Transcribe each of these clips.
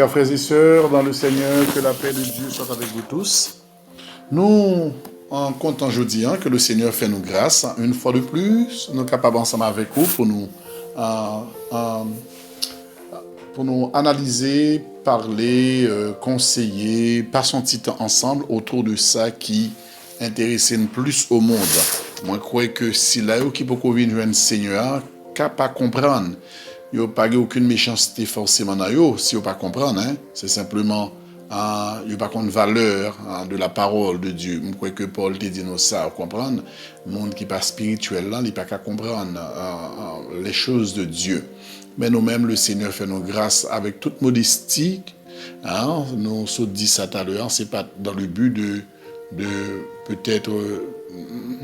Chers frères et sœurs, dans le Seigneur, que la paix de Dieu soit avec vous tous. Nous, en comptant jeudi, que le Seigneur fait nous grâce, une fois de plus, nous sommes capables ensemble avec vous pour nous analyser, parler, conseiller, passer un petit temps ensemble autour de ça qui intéresse nous plus au monde. Moi, je crois que si là, qui peut venir joindre le Seigneur, capable de comprendre. Il n'y a pas aucune méchanceté forcément dans eux, si vous ne comprendre. C'est simplement, il n'y a pas de valeur de la parole de Dieu. Je crois que Paul te dit nous ça, vous comprenez? Le monde qui n'est pas spirituel, il n'est pas qu'à comprendre les choses de Dieu. Mais nous-mêmes, le Seigneur fait nos grâces avec toute modestie. Nous sommes dit ça tout à l'heure, ce n'est pas dans le but de peut-être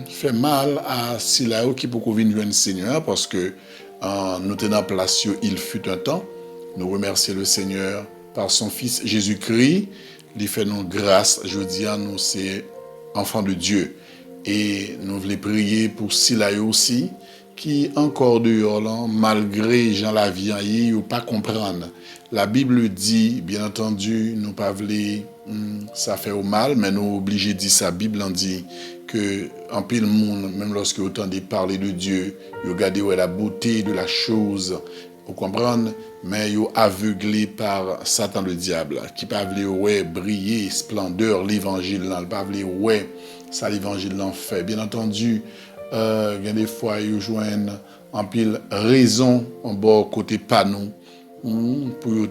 faire mal à Silaïo qui peut venir joindre le Seigneur, parce que nous tenons place, il fut un temps. Nous remercions le Seigneur par son Fils Jésus-Christ. Il fait nos grâces. Je dis à nous, c'est enfants de Dieu. Et nous voulons prier pour Silaïo aussi, qui encore dehors, là, malgré Jean la vie, il ne pas comprendre. La Bible dit, bien entendu, nous pas voulons ça fait au mal, mais nous obligés de dire ça. La Bible en dit que en pile monde, même lorsque autant de parler de Dieu, ils regardent la beauté de la chose, vous comprenez, mais ils sont aveuglés par Satan le diable, qui ne peut pas briller, splendeur, l'évangile, il ne peut pas ouais, ça l'évangile l'en fait. Bien entendu, il y a des fois, ils joignent en pile raison en bas côté panneau pour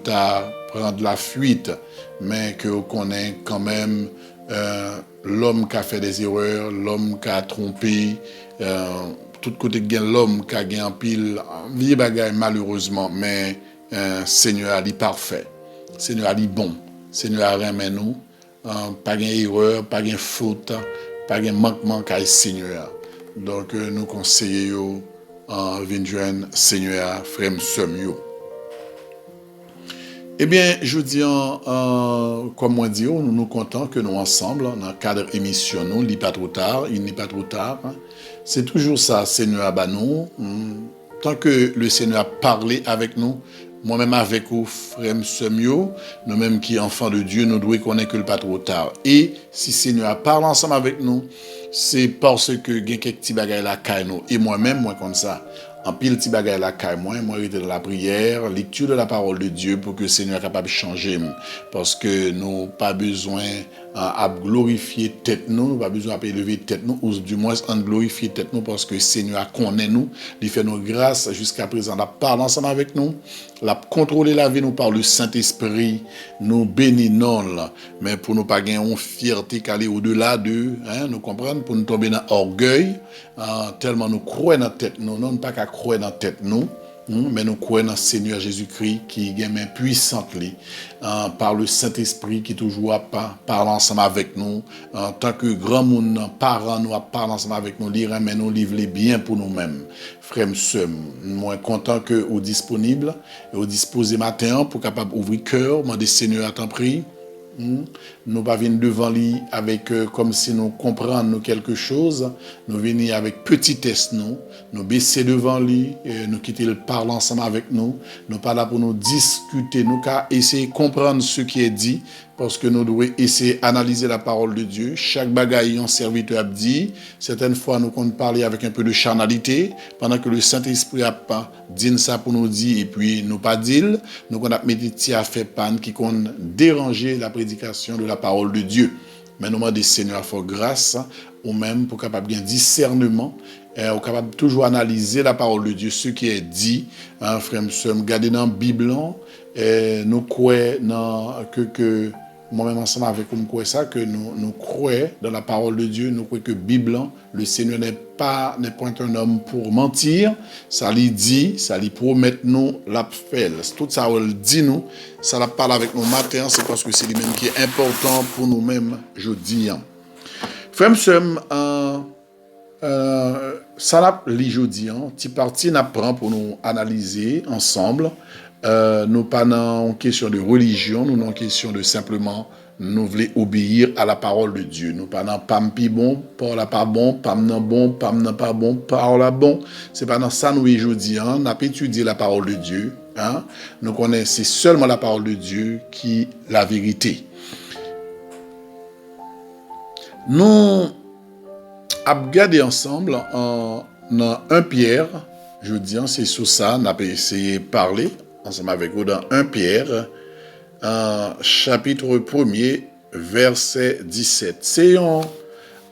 prendre la fuite, mais que vous connaissez quand même l'homme qui a fait des erreurs, l'homme qui a trompé, tout côté de l'homme qui a gagné en pile, vie bagaille malheureusement, mais Seigneur est parfait, Seigneur est bon, Seigneur remet nous, pas d'erreur, pas de faute, pas de manquement qu'à Seigneur. Donc nous conseillons en venir Seigneur frère Semio. Eh bien, je dis, comme on dit, nous nous contents que nous ensemble, dans le cadre émission, il n'est pas trop tard, C'est toujours ça, Seigneur Abanou. Tant que le Seigneur a parlé avec nous, moi-même avec vous, frère Semio, nous-mêmes qui sommes enfants de Dieu, nous devons connaître que le pas trop tard. Et si le Seigneur parle ensemble avec nous, c'est parce que il y a quelques petits bagages là caille nous. Et moi-même, moi comme ça. En pile petit bagage la caille moi j'étais dans la prière, lecture de la parole de Dieu pour que le Seigneur soit capable de changer. Parce que nous n'avons pas besoin à glorifier tête nous, pas besoin d'élever tête nous, ou du moins à glorifier tête nous parce que le Seigneur connaît nous, il fait nos grâces jusqu'à présent, il parle ensemble avec nous, il a contrôlé la vie nous par le Saint-Esprit, nous bénissons, mais pour nous pas gagner une fierté qui aller au-delà de, nous comprendre, pour nous tomber dans l'orgueil, tellement nous croyons dans la tête nous, non pas qu'à croire dans la tête nous, mais nous croyons dans le Seigneur Jésus-Christ qui est main puissante par le Saint-Esprit qui toujours parle ensemble avec nous en tant que grand monde parents nous parle ensemble avec nous lire mais nous livre les biens pour nous-mêmes frères et sœurs moi content que vous disponible et vous disposez matin pour capable ouvrir cœur demander Seigneur à t'en prie. Nous pas venir devant lui avec comme si nous comprenions quelque chose, nous venir avec petitesse nous baisser devant lui, nous quitter le parler ensemble avec nous pas là pour nous discuter, nous qu'à essayer de comprendre ce qui est dit parce que nous devons essayer d'analyser la parole de Dieu. Chaque bagaille en serviteur a dit, certaines fois nous comptons parler avec un peu de charnalité pendant que le Saint-Esprit a pas dit ça pour nous dire et puis nous pas dire, nous qu'on a médité à faire panne qui compte déranger la prédication de la parole de Dieu. Mais nous demandons Seigneur à faire grâce ou même pour capable bien discernement ou capable toujours analyser la parole de Dieu, ce qui est dit, frère, nous garder dans la Bible, nous croyons que moi-même ensemble avec vous, croyons ça, que nous croyons dans la parole de Dieu, nous croyons que Bible, le Seigneur n'est pas un homme pour mentir, ça lui dit, ça lui promet nous la fait. Tout ça, il dit nous, ça la parle avec nous matin, c'est parce que c'est lui-même qui est important pour nous-mêmes, je dis. Frère, ça l'a li jodi petit parti n'apprend pour nous analyser ensemble nous pas dans question de religion nous dans question de simplement nous voulons obéir à la parole de Dieu nous pas dans pam pi bon par la pas bon pam nan bon pam nan pas bon par la bon c'est pas dans ça nous jodi n'a pas étudier la parole de Dieu Hein? Nous connaissons, c'est seulement la parole de Dieu qui est la vérité. Nous avons regardé ensemble dans 1 Pierre, je dis, c'est sur ça, on a essayé de parler ensemble avec vous dans 1 Pierre, chapitre 1er, verset 17.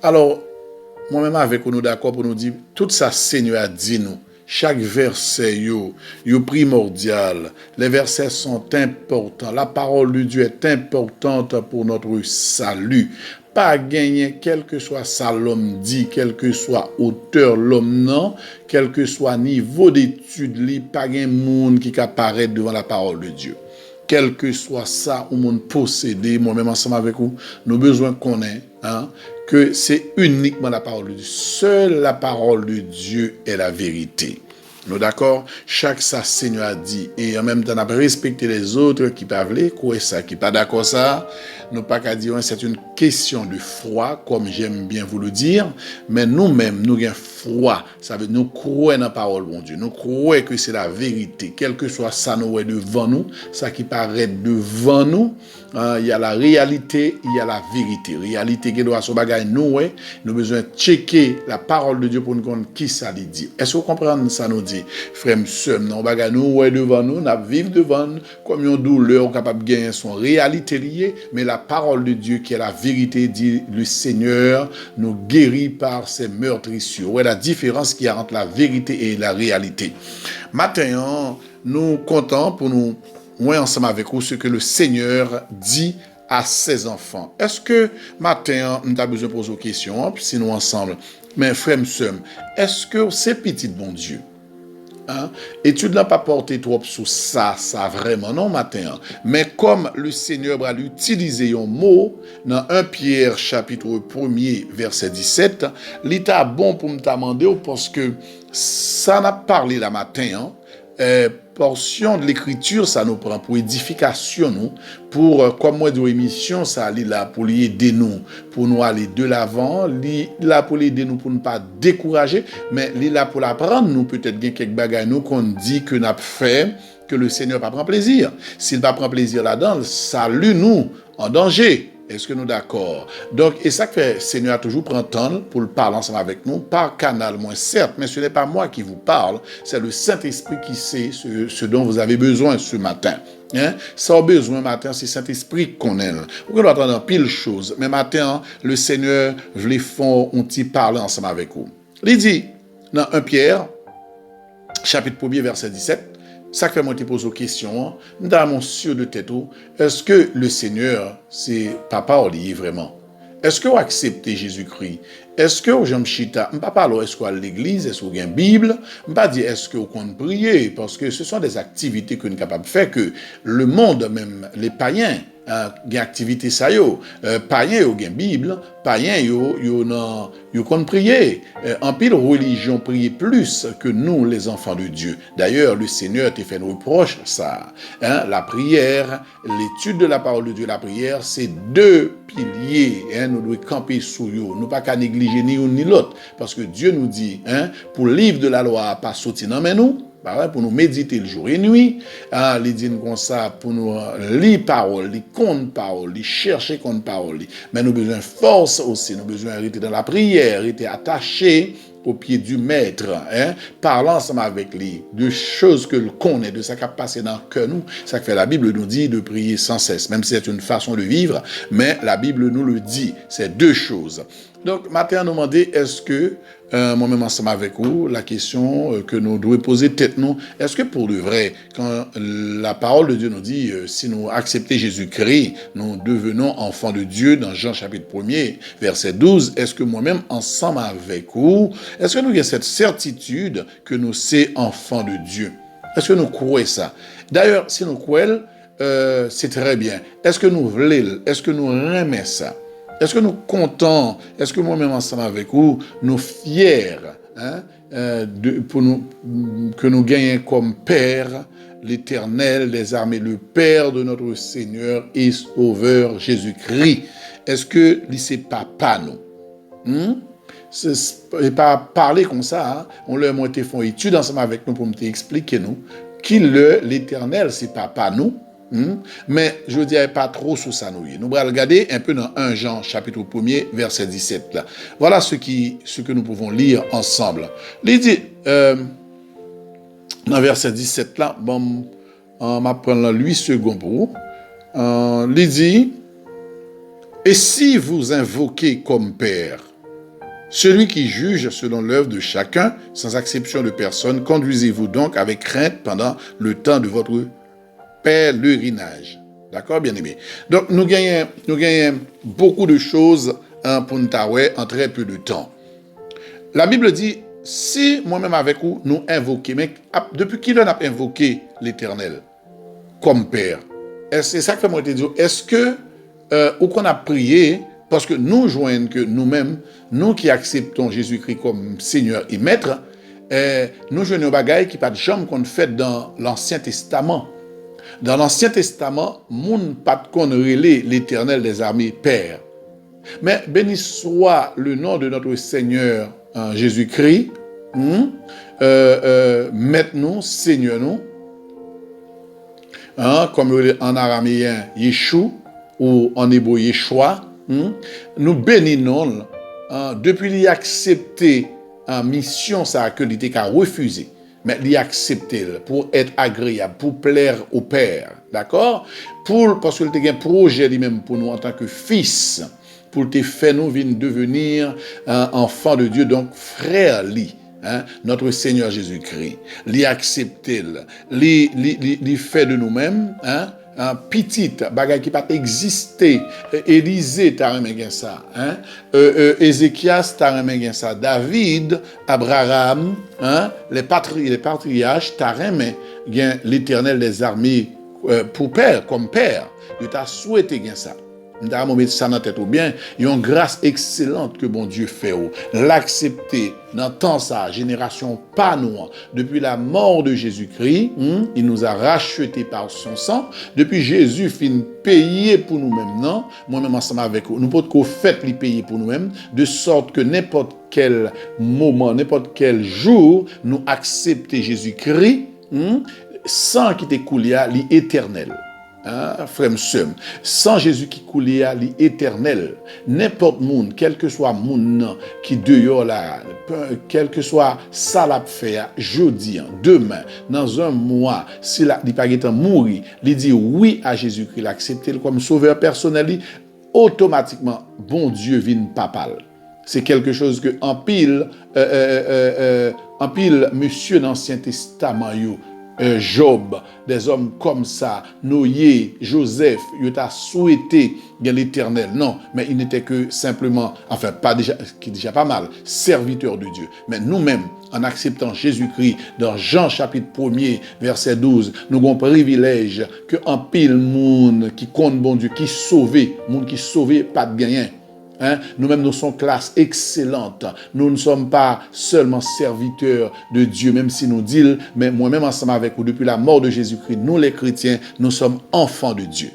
Alors, moi-même avec nous d'accord pour nous dire, tout ça Seigneur a dit nous. Chaque verset yo primordial. Les versets sont importants. La parole de Dieu est importante pour notre salut. Pas gagner, quel que soit ça l'homme dit, quel que soit auteur l'homme non, quel que soit niveau d'étude, pas gagner monde qui apparaît devant la parole de Dieu. Quel que soit ça ou monde possédé, moi-même ensemble avec vous, nous besoin qu'on ait, que c'est uniquement la parole de Dieu. Seule la parole de Dieu est la vérité. Nous d'accord? Chaque ça Seigneur a dit. Et en même temps, on a respecté les autres qui parlent, quoi ça, qui pas d'accord ça. Nous pas qu'à dire, c'est une question de foi, comme j'aime bien vous le dire. Mais nous-mêmes, nous avons foi. Ça veut dire, nous croyons dans la parole, mon Dieu. Nous croyons que c'est la vérité. Quel que soit ça, nous est devant nous. Ça qui paraît devant nous. Il y a la réalité, il y a la vérité. Réalité qui doit se bagaille nous, nous besoin de checker la parole de Dieu pour nous comprendre qui ça dit. Est-ce que vous comprenez ça nous dit? Frère, sœur, nous bagaille nous, devant nous, nous vivons devant nous, comme une douleur capable de gagner son réalité liée, mais la parole de Dieu qui est la vérité dit le Seigneur nous guérit par ses meurtrissures. Ouais, la différence qu'il y a entre la vérité et la réalité. Maintenant, nous comptons pour nous moi ensemble avec vous ce que le Seigneur dit à ses enfants. Est-ce que matin, nous avons besoin de poser une question, puis si nous ensemble, mais frère, sœur, est-ce que c'est petit bon Dieu? Étude n'a pas porté trop sur ça vraiment, non, matin. Mais comme le Seigneur va utiliser un mot dans 1 Pierre, chapitre 1er, verset 17, l'état bon pour me demander parce que ça n'a parlé la matin, portion de l'écriture, ça nous prend pour édification, nous, pour, comme moi, de émission, ça allait là pour aider nous, pour nous aller de l'avant, là pour aider nous, pour ne pas décourager, mais là pour l'apprendre, nous, peut-être, il y a quelques bagages, nous, qu'on dit que nous avons fait, que le Seigneur va prendre plaisir. S'il va prendre plaisir là-dedans, ça lui, nous, en danger. Est-ce que nous d'accord? Donc, et ça que le Seigneur a toujours pris temps pour le parler ensemble avec nous, par canal, moins certes, mais ce n'est pas moi qui vous parle, c'est le Saint-Esprit qui sait ce dont vous avez besoin ce matin. Ça a besoin matin, c'est Saint-Esprit qu'on aime. Vous pouvez entendre pile choses, mais matin, le Seigneur voulait faire un petit parler ensemble avec vous. Il dit, dans 1 Pierre, chapitre 1er, verset 17, ça fait moi te pose aux questions, dans mon sûr de tête, est-ce que le Seigneur, c'est papa ou lié vraiment? Est-ce que vous acceptez Jésus-Christ? Est-ce que vous avez chita? Je ne parle pas est-ce que vous à l'église, est-ce que vous avez une Bible? Je ne pas dire est-ce que vous comptez prier? Parce que ce sont des activités que nous sommes capables de faire, que le monde, même les païens, gen activité ça yo païen yo gen Bible païen yo kon prier en pile religion prier plus que nous les enfants de Dieu. D'ailleurs le Seigneur t'a fait nous reproche ça la prière, l'étude de la parole de Dieu, la prière, c'est deux piliers nous devons camper sous yo, nous pas qu'à négliger ni une ni l'autre parce que Dieu nous dit pour le livre de la loi pas sortir dans mais nous pour nous méditer le jour et nuit, les dire comme ça, pour nous lire parole, les compte parole, les chercher compte parole. Mais nous avons besoin de force aussi, nous avons besoin d'arrêter dans la prière, d'être attaché au pied du maître, parlant ensemble avec lui, de choses que l'on connaît, de ça qui a passé dans le cœur nous. Ça que fait la Bible nous dit de prier sans cesse, même si c'est une façon de vivre, mais la Bible nous le dit, c'est deux choses. Donc, maintenant, nous demander, est-ce que, moi-même ensemble avec vous, la question que nous devons poser tête nous, est-ce que pour de vrai, quand la parole de Dieu nous dit, si nous acceptons Jésus-Christ, nous devenons enfants de Dieu, dans Jean chapitre 1er, verset 12, est-ce que moi-même ensemble avec vous, est-ce que nous avons cette certitude que nous sommes enfants de Dieu? Est-ce que nous croyons ça? D'ailleurs, si nous croyons, c'est très bien. Est-ce que nous voulons, est-ce que nous aimons ça? Est-ce que nous contents, est-ce que moi-même ensemble avec vous, nous fiers que nous gagnons comme Père l'Éternel des armées, le Père de notre Seigneur et Sauveur Jésus-Christ? Est-ce que c'est papa nous? C'est pas parler comme ça, on leur a fait une étude ensemble avec nous pour me expliquer nous qui l'Éternel, c'est pas nous. Mais je ne dirais pas trop sur ça. Nous allons regarder un peu dans 1 Jean, chapitre 1er, verset 17. Là. Voilà ce que nous pouvons lire ensemble. Il dit, dans verset 17, là, bon, on va prendre 8 secondes pour vous. Il dit, et si vous invoquez comme Père, celui qui juge selon l'œuvre de chacun, sans exception de personne, conduisez-vous donc avec crainte pendant le temps de votre pèlerinage. D'accord, bien aimé. Donc, nous gagnons beaucoup de choses pour nous en très peu de temps. La Bible dit, si moi-même avec vous, nous invoquons, mais depuis qui l'on a invoqué l'Éternel comme Père? C'est ça que fait moi te dire. Est-ce que, ou qu'on a prié, parce que nous joignons que nous-mêmes, nous qui acceptons Jésus-Christ comme Seigneur et Maître, nous joignons des bagailles qui pas de jambe qu'on fait dans l'Ancien Testament. Dans l'Ancien Testament, moun pas de qu'on relait l'Éternel des armées Père. Mais béni soit le nom de notre Seigneur Jésus-Christ, Maître-nous, Seigneur-nous, comme en araméen Yeshua ou en hébreu Yeshua, nous bénissons depuis qu'il a accepté en mission ça que il était refusé. Mais il a accepté pour être agréable, pour plaire au Père, d'accord? Parce qu'il a un projet lui-même pour nous en tant que fils, pour te faire nous devenir enfants de Dieu, donc frère lui, notre Seigneur Jésus-Christ. Il a accepté, il fait de nous-mêmes, un petit bagage qui pas existé. Élisée t'a remis ça, Ézéchias t'a remis ça, David, Abraham, les patriarches t'a remis l'Éternel des armées pour père, comme père. Il t'a souhaité ça. Nous avons mis ça dans la tête ou bien, il y a une grâce excellente que bon Dieu fait. L'accepter dans tant sa génération pas nous. Depuis la mort de Jésus-Christ, il nous a rachetés par son sang. Depuis Jésus fin payer pour nous-mêmes, non? Moi-même ensemble avec vous. Nous pouvons qu'on fait les payer pour nous-mêmes, de sorte que n'importe quel moment, n'importe quel jour, nous accepter Jésus-Christ, sans qu'il t'écoule, l'éternel. Frère Msem, sans Jésus qui coulait à l'éternel, n'importe monde, quel que soit monde qui dehors là, quel que soit ça l'a fait, jeudi, demain, dans un mois, si la dit pas mourir, il dit oui à Jésus-Christ, l'accepter comme sauveur personnel, automatiquement, bon Dieu vient papal. C'est quelque chose que en pile monsieur dans l'Ancien Testament yo, Job, des hommes comme ça, Noé, Joseph, il a souhaité l'Éternel. Non, mais il n'était que simplement, enfin, pas déjà, qui est déjà pas mal, serviteur de Dieu. Mais nous-mêmes, en acceptant Jésus-Christ, dans Jean chapitre 1er, verset 12, nous avons un privilège que en pile monde qui compte bon Dieu, qui sauvé, monde qui sauvé, pas de gagnant. Nous-mêmes, nous sommes classe excellente. Nous ne sommes pas seulement serviteurs de Dieu, même si nous disons, mais moi-même ensemble avec vous, depuis la mort de Jésus-Christ, nous les chrétiens, nous sommes enfants de Dieu.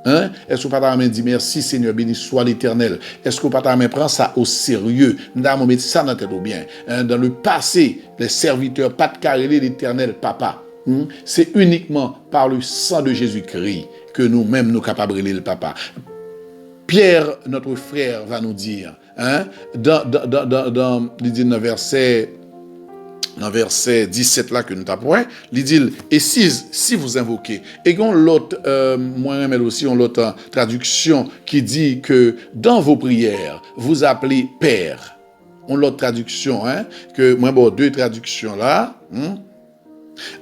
Est-ce que vous pouvez dire merci Seigneur, béni soit l'Éternel? Est-ce que vous pouvez prendre ça au sérieux? Nous avons mis ça dans la tête ou bien. Dans le passé, les serviteurs, pas de carré l'Éternel, papa. C'est uniquement par le sang de Jésus-Christ que nous-mêmes nous capables de le papa. Pierre, notre frère, va nous dire, dans verset 17 là que nous tapons, il dit, et si vous invoquez, et qu'on l'autre, moi-même aussi, on l'autre traduction qui dit que dans vos prières, vous appelez Père. On l'autre traduction, que moi, bon, deux traductions là,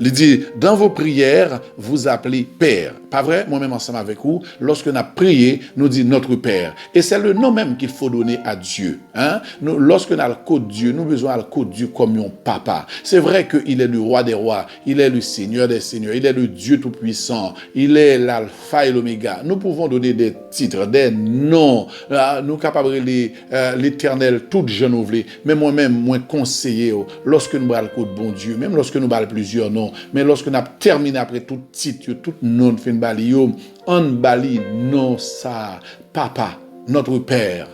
il dit, dans vos prières, vous appelez Père. Pas vrai? Moi-même ensemble avec vous, lorsque nous avons prié, nous dit notre Père. Et c'est le nom même qu'il faut donner à Dieu. Lorsque nous avons le code Dieu, nous avons besoin de le code Dieu comme un papa. C'est vrai qu'il est le roi des rois, il est le Seigneur des seigneurs, il est le Dieu tout-puissant, il est l'alpha et l'oméga. Nous pouvons donner des titres, des noms, nous sommes capables de l'éternel, tout jeune ouvré. Mais moi-même, moi conseiller, lorsque nous avons le code bon Dieu, même lorsque nous avons plusieurs noms, mais lorsque nous avons terminé après tout titre, tout nom, on bali non ça papa. notre Père.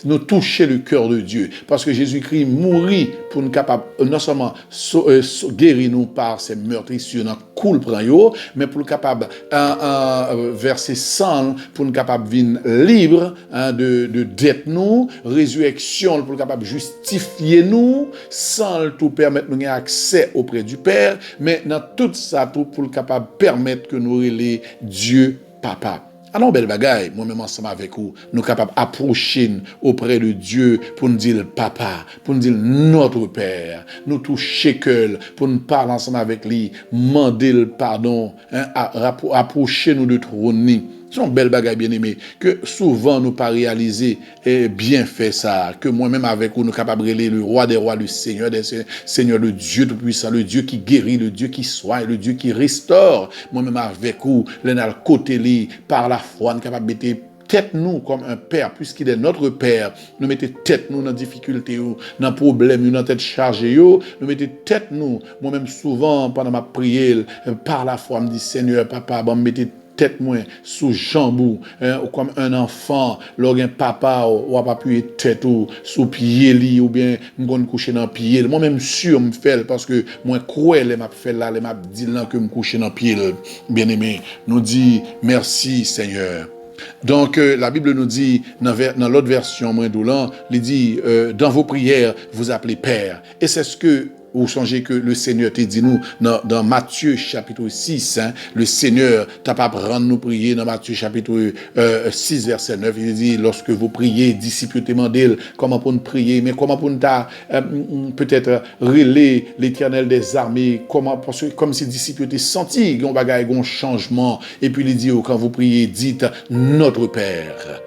Nous toucher le cœur de Dieu. Parce que Jésus-Christ mourit pour nous capable, non seulement guérir nous par ses meurtrissures dans cool prend yo, mais pour nous capable verser sang pour nous capable vivre libre de dette nous, résurrection pour nous capable justifier nous, sans tout permettre nous avoir accès auprès du Père, mais dans tout ça tout pour nous capable permettre que nous relions Dieu Papa. Alors, belle bagaille, moi-même ensemble avec vous, nous sommes capables d'approcher auprès de Dieu pour nous dire Papa, pour nous dire notre Père, nous toucher cœur, pour nous parler ensemble avec lui, demander le pardon, approcher nous de trône. C'est une belle bagaille bien aimé que souvent nous pas réaliser et bien fait ça, que moi-même avec vous nous capables de relayer le roi des rois, le Seigneur des Seigneur, le Dieu tout-puissant, le Dieu qui guérit, le Dieu qui soigne, le Dieu qui restaure. Moi-même avec vous, l'un le côté li par la foi, nous capable de mettre tête nous comme un père, puisqu'il est notre père, nous mettons tête nous dans difficulté, dans problème, dans tête chargée, nous mettons tête nous, moi-même souvent pendant ma prière, par la foi, me dit Seigneur, papa, bon, mettez tête moi sous jambou comme un enfant lorsqu'un papa ou pas pu tête ou sous pied li ou bien me coucher dans pied moi même sûr me fait parce que moi crois les m'a fait là les m'a dit là que me coucher dans pied bien-aimé nous dit merci Seigneur. Donc la Bible nous dit dans l'autre version moins doulant il dit dans vos prières vous appelez Père et c'est ce que vous songez que le Seigneur t'a dit nous dans Matthieu chapitre 6, le Seigneur t'a pas prendre nous prier dans Matthieu chapitre 6 verset 9, il dit lorsque vous priez, disciples te demandent comment pour nous prier, mais comment pour nous peut-être relayer l'Éternel des armées, comment parce que comme si disciples te senti qu'on bagaille un changement et puis il dit quand vous priez dites notre Père.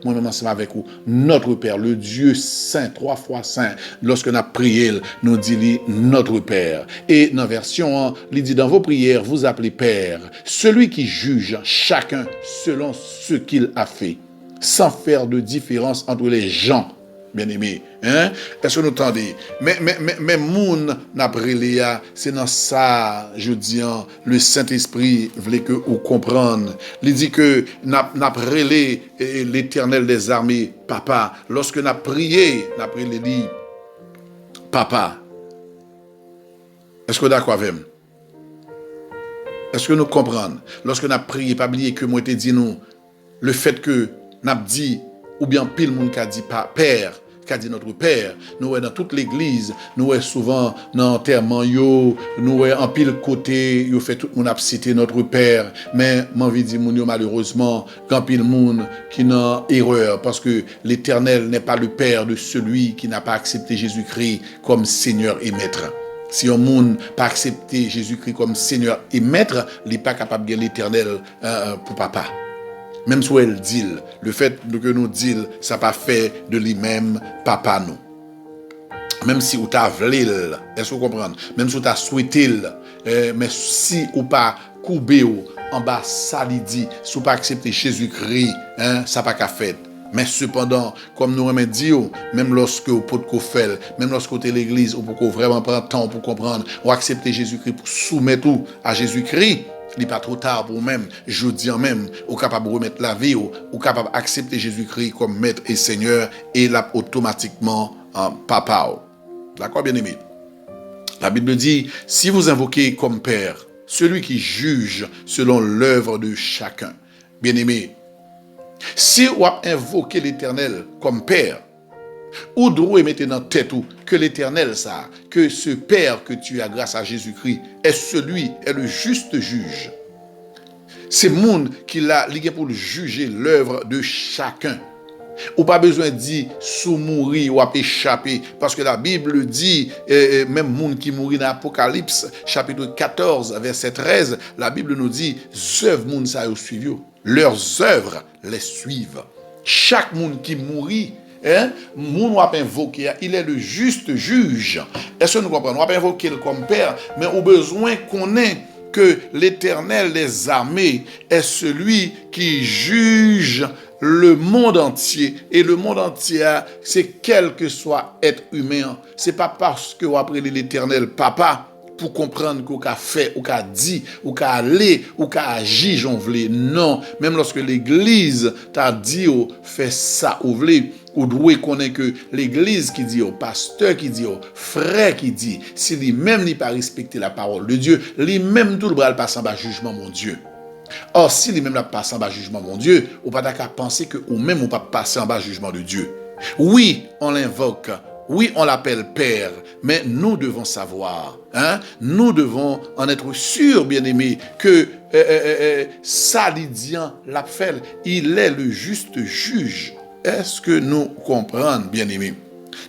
Moi-même ensemble avec vous, notre Père, le Dieu saint, 3 fois saint, lorsque nous prions, nous dit notre Père. Et dans la version 1, il dit dans vos prières, vous appelez Père, celui qui juge chacun selon ce qu'il a fait, sans faire de différence entre les gens. Bien-aimé, est-ce que nous entendez? Mais moun n'a brûlé, c'est dans ça, je dis, le Saint-Esprit voulait que vous compreniez. Il dit que n'a brûlé l'Éternel des armées, Papa. Lorsque n'a prié, dit, Papa. Est-ce que vous êtes d'accord avec moi? Est-ce que nous comprenons? Lorsque n'a prié, pas oublier que moi te dit nous, le fait que n'a dit ou bien pile monde qui a dit Père, qui a dit notre Père, nous est dans toute l'église, nous est souvent dans l'enterrement, nous est en pile côté, yo fait tout le monde a cité notre Père, mais m'envie dire malheureusement, quand pile monde qui n'a erreur, parce que l'Éternel n'est pas le Père de celui qui n'a pas accepté Jésus-Christ comme Seigneur et Maître. Si un monde n'a pas accepté Jésus-Christ comme Seigneur et Maître, il n'est pas capable de l'Éternel pour papa. Même si elle dit, le fait que nous dit, ça n'a pas fait de lui-même papa nous. Même si vous avez voulu, est-ce que vous comprenez? Même si vous avez souhaité, mais si vous n'avez pas coupé en bas, ça lui dit, si vous n'avez pas accepté Jésus-Christ, ça n'a pas qu'à faire. Mais cependant, comme nous avons dit, même lorsque vous pouvez faire, même lorsque vous êtes à l'église, vous pouvez vraiment prendre le temps pour comprendre, ou accepter Jésus-Christ pour soumettre tout à Jésus-Christ. Il n'est pas trop tard pour vous-même, je dis en même, ou capable de remettre la vie, ou capable d'accepter Jésus-Christ comme maître et Seigneur, et là automatiquement papa. D'accord, bien-aimé? La Bible dit, si vous invoquez comme Père, celui qui juge selon l'œuvre de chacun. Bien-aimé, si vous invoquez l'Éternel comme Père, ou droit mettre dans tête que l'Éternel ça, que ce Père que tu as grâce à Jésus-Christ est le juste juge. C'est monde qui l'a lié pour juger l'œuvre de chacun. Ou pas besoin de dire sous mourir ou à échapper parce que la Bible dit même monde qui mourit dans l'Apocalypse chapitre 14 verset 13, la Bible nous dit œuvres monde ça suivent, leurs œuvres les suivent. Chaque monde qui mourit moun ou invoquer, il est le juste juge. Est-ce que nous comprenons? On va invoquer comme Père, mais au besoin qu'on ait que l'Éternel des armées est celui qui juge le monde entier. Et le monde entier, c'est quel que soit être humain. C'est pas parce que vous appelez l'Éternel Papa pour comprendre qu'on a fait, ou qu'a dit, ou qu'a allé, ou qu'a agi, j'en voulais. Non, même lorsque l'église t'a dit, oh, fais ça, ou voulez, ou doit connaître que l'église qui dit, au pasteur qui dit, au frère qui dit, si lui-même n'a pas respecté la parole de Dieu, lui-même tout le bras passe en bas jugement, mon Dieu. Or, si lui-même n'a pas passé en bas jugement, mon Dieu, ou pas d'accord penser que ou même ou pas passer en bas jugement de Dieu. Oui, on l'invoque. Oui, on l'appelle Père, mais nous devons savoir, nous devons en être sûrs, bien-aimés, que Salidian l'a fait, il est le juste juge. Est-ce que nous comprenons, bien-aimés?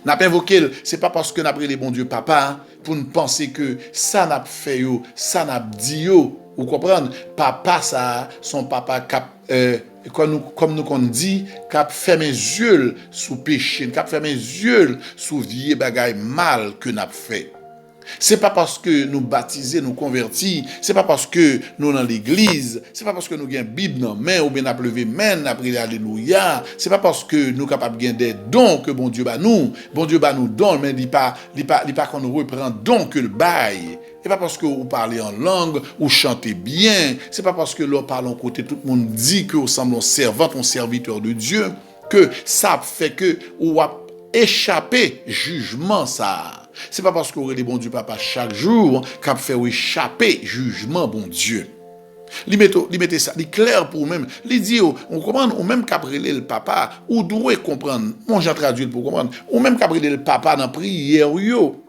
N'a pas invoqué, c'est pas parce que n'a pris les bons Dieu papa pour nous penser que ça n'a fait yo, ça n'a dit yo. Vous comprenez? Papa ça, son papa cap comme nous qu'on dit, cap fait mes yeux sous péché, cap fait mes yeux sous vieux bagaille mal que n'a fait. C'est pas parce que nous baptisés, nous convertis, c'est pas parce que nous dans l'église, c'est pas parce que nous avons une Bible dans main ou bien n'a levé main, n'a prié alléluia, c'est pas parce que nous capables de gagner des dons que bon Dieu ba nous dons, mais il pas qu'on nous reprend don que le bail. C'est pas parce que vous parlez en langue, ou chantez bien, c'est pas parce que l'on parle en côté, tout le monde dit que vous semblez un servant, un serviteur de Dieu, que ça fait que vous a échappé jugement ça. C'est pas parce qu'on est les bons Dieu papa chaque jour qu'on fait échapper jugement bon Dieu. Li mette ça, li clair pour même. Li dit on comprend ou même qu'après le papa ou doit comprendre. Mon j'ai traduit pour comprendre. Ou même qu'après le papa dans prière yo.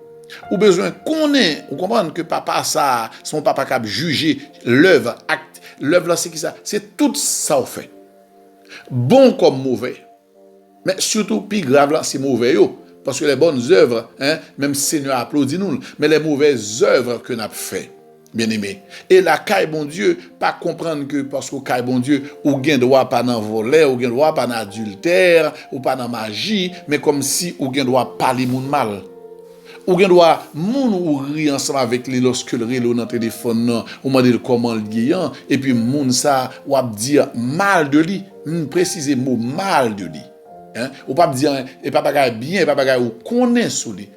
Ou besoin connaît, on comprend que papa ça, son papa qui a jugé l'œuvre, acte, l'œuvre là c'est qui ça? C'est tout ça au fait. Bon comme mauvais. Mais surtout plus grave là c'est mauvais yo. Parce que les bonnes œuvres, même Seigneur applaudit nous, mais les mauvaises œuvres que nous avons fait, bien aimé. Et la caille bon Dieu, pas comprendre que parce que caille bon Dieu, ou gain droit pas dans voler, ou gain droit pas dans adultère, ou pas dans magie, mais comme si ou gain droit parler moun mal. Ou gain droit moun ou ri ensemble avec lui lorsque le relo dans téléphone non, ou demander comment le guéant, et puis moun ça ou a dire mal de lui, préciser mot mal de lui. Ou pas dire et pas bagaille bien, pas bagaille ou connaît sous lui.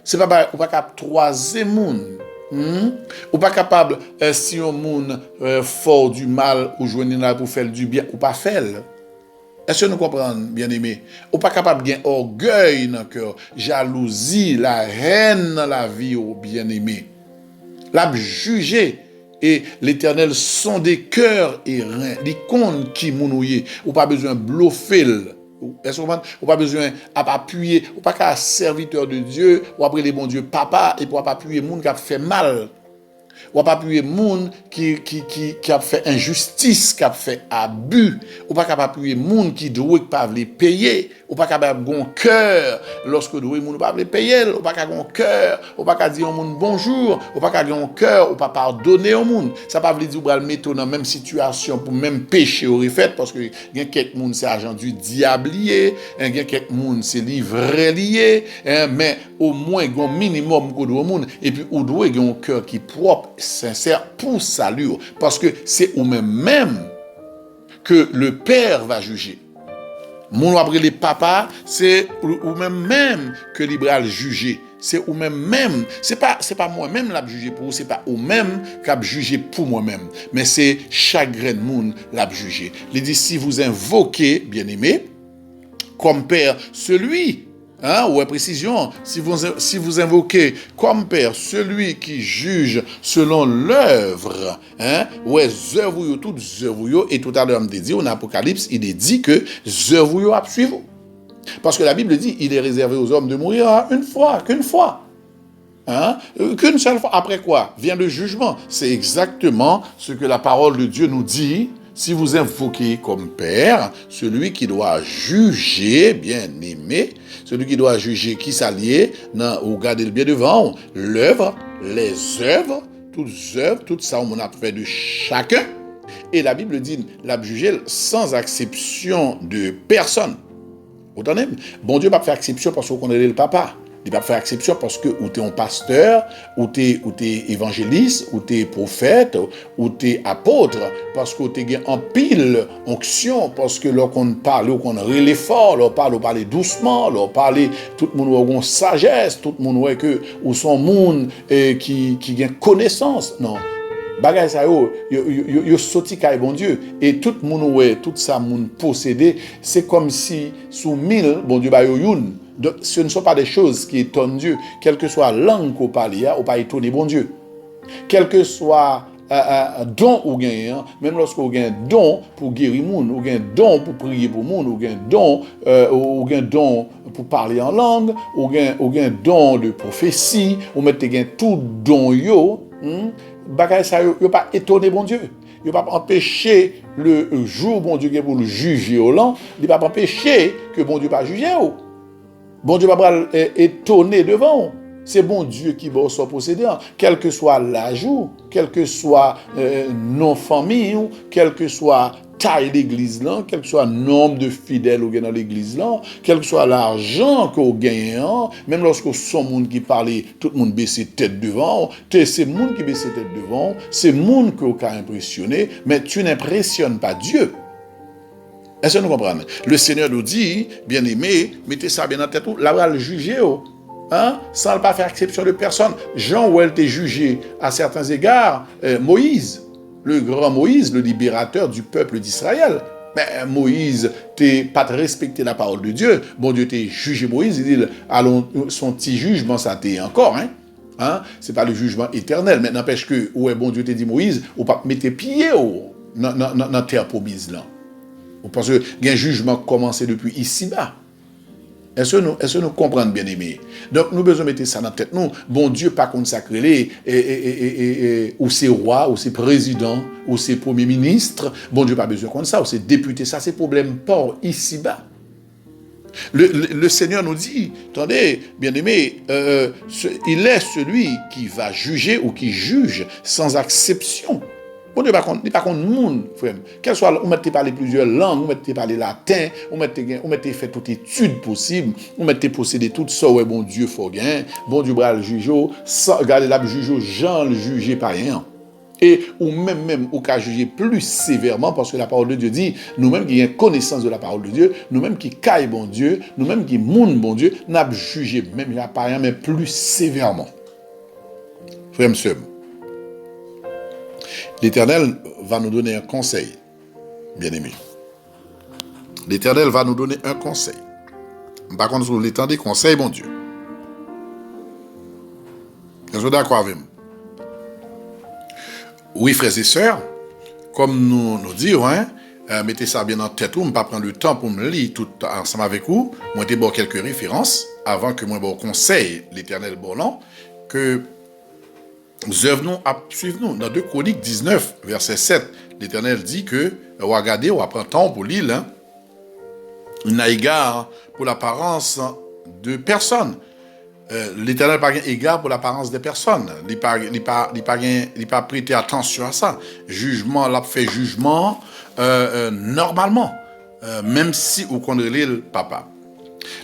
C'est pas ou pas capable troisième monde. Ou pas capable si un monde fort du mal ou joindre là pour faire du bien ou pas faire. Est-ce que nous comprenons, bien-aimés? Ou pas capable de gagner orgueil dans le cœur, jalousie, la haine dans la vie, bien-aimés. La juger. Et l'Éternel sont des cœurs et reins. Les comptes qui mounouillent. Ou pas besoin de bluffer. Est-ce qu'on ou pas besoin d'appuyer, ou pas qu'un serviteur de Dieu, ou après les bons dieux papa, et pour pas appuyer monde qui a fait mal, ou pas appuyer monde qui a fait injustice, qui a fait abus, ou pas appuyer monde qui doit pas les payer, ou pas capable gon cœur lorsque doit monde pas les payer, ou pas gon cœur, ou pas dire au monde bonjour, ou pas gon cœur, ou pas pardonner au monde. Ça pas veut dire ou le mettre dans même situation pour même péché au refait parce que il y a quelques monde c'est agent du diable lié, il y a quelques monde c'est livre lié, mais au moins gon minimum ko do monde et puis ou doit gon cœur qui propre, sincère pour salut parce que c'est ou même que le Père va juger. Mon après les papas, c'est ou même que libéral juger. C'est ou même, c'est pas moi-même l'a juger pour vous, c'est pas ou même qu'a juger pour moi-même, mais c'est chacun de monde l'a juger. Il dit si vous invoquez, bien-aimé, comme Père, celui ouais, précision, si vous invoquez comme Père celui qui juge selon l'œuvre, ouais, œuvre toutes œuvres, et tout à l'heure on dit en Apocalypse, il est dit que œuvres à suivre. Parce que la Bible dit, il est réservé aux hommes de mourir qu'une fois. Qu'une seule fois. Après quoi? Vient le jugement. C'est exactement ce que la parole de Dieu nous dit. Si vous invoquez comme Père, celui qui doit juger, bien aimé, celui qui doit juger qui s'allie, ou garder le bien devant, l'œuvre, les œuvres, tout ça on a fait de chacun. Et la Bible dit, l'a jugé sans exception de personne. Vous entendez? Bon Dieu va faire exception parce qu'on connaît le papa. Il va faire exception parce que ou tu es un pasteur, ou tu es évangéliste, ou tu es prophète, ou tu es apôtre, parce que tu es en pile onction, parce que lorsqu'on parle, ou qu'on relève fort, on parle doucement, on parle, tout le monde a une sagesse, tout le monde a que, ou son monde qui a connaissance. Non. Bagay sa yo soti kay bon Dieu et tout le monde ouais tout ça monde possédé c'est comme si sous 1000 bon Dieu ba yo youn. Donc ce ne sont pas des choses qui étonnent Dieu, quelle que soit la langue qu'on parle ou pas étonner bon Dieu, quel que soit don ou gain, même lorsqu'on gagne don pour guérir moun, ou gagne don pour prier pour moun, ou gagne don pour parler en langue, ou gagne don de prophétie, ou mette gagne tout don yo, bagay ça yo pas étonner bon Dieu. Il ne va pas empêcher le jour bon Dieu pour le juger au land, il ne va pas empêcher que bon Dieu pas juger. Bon Dieu va pas étonner devant. C'est bon Dieu qui va s'en posséder, quel que soit l'âge, quel que soit non famille, quel que soit taille l'église là, quel que soit le nombre de fidèles au dans l'église là, quel que soit l'argent qu'on gagne, même lorsque son monde qui parle, tout le monde baisse tête devant, c'est monde qui baisse tête devant, c'est monde qui a impressionné, mais tu n'impressionnes pas Dieu. Est-ce que nous comprenons? Le Seigneur nous dit, bien-aimé, mettez ça bien en tête, là va le juger. Sans ne pas faire exception de personne. Jean, où elle était jugé à certains égards, Moïse, le grand Moïse, le libérateur du peuple d'Israël. Mais Moïse, t'es pas respecté la parole de Dieu. Bon Dieu t'es jugé Moïse, il dit, allons, son petit jugement, ça t'est encore, c'est pas le jugement éternel. Mais n'empêche que, ouais, bon Dieu t'a dit Moïse, ou pas mettre pied dans terre promise là. Parce que il y a un jugement commencé depuis ici-bas. Est-ce que nous comprenons bien aimé? Donc nous besoin mettre ça dans la tête. Nous, bon Dieu pas consacré ou c'est roi, ou c'est président, ou c'est premier ministre. Bon Dieu pas besoin comme ça, ou c'est député. Ça c'est problème pas ici-bas. Le Seigneur nous dit, attendez, bien aimé, il est celui qui va juger ou qui juge sans exception. Bon Dieu, par contre, il n'est pas contre le monde, frère. Quel soit, on mette parler plusieurs langues, on mette parler latin, on mette fait toute étude possible, on mette posséder tout ça, ouais, bon Dieu, faut gain, bon Dieu, bras le juge, regardez là, le juge, Jean le juge pas rien. Et ou même, ou qu'à juger plus sévèrement, parce que la parole de Dieu dit, nous-mêmes qui avons connaissance de la parole de Dieu, nous-mêmes qui caillent bon Dieu, nous-mêmes qui moun bon Dieu, n'a jugé même, il n'y a pas rien, mais plus sévèrement. Frère, monsieur, l'Éternel va nous donner un conseil, bien-aimé. L'Éternel va nous donner un conseil. Par contre, sur l'étend des conseils, bon Dieu. Est-ce que vous êtes d'accord avec moi? Oui, frères et sœurs, comme nous disons, mettez ça bien en tête, je ne vais pas prendre le temps pour me lire tout ensemble avec vous. Moi, je vais quelques références avant que moi, je conseille l'Éternel Bolan, que nous œuvrons à suivre nous. Dans 2 Chroniques 19, verset 7, l'Éternel dit que, regardez, on va prendre temps pour lire, il n'a égard pour l'apparence de personne. L'Éternel n'a pas égard pour l'apparence des personnes. Il n'a pas prêté attention à ça. Jugement, l'a fait jugement normalement, même si vous connaissez le papa.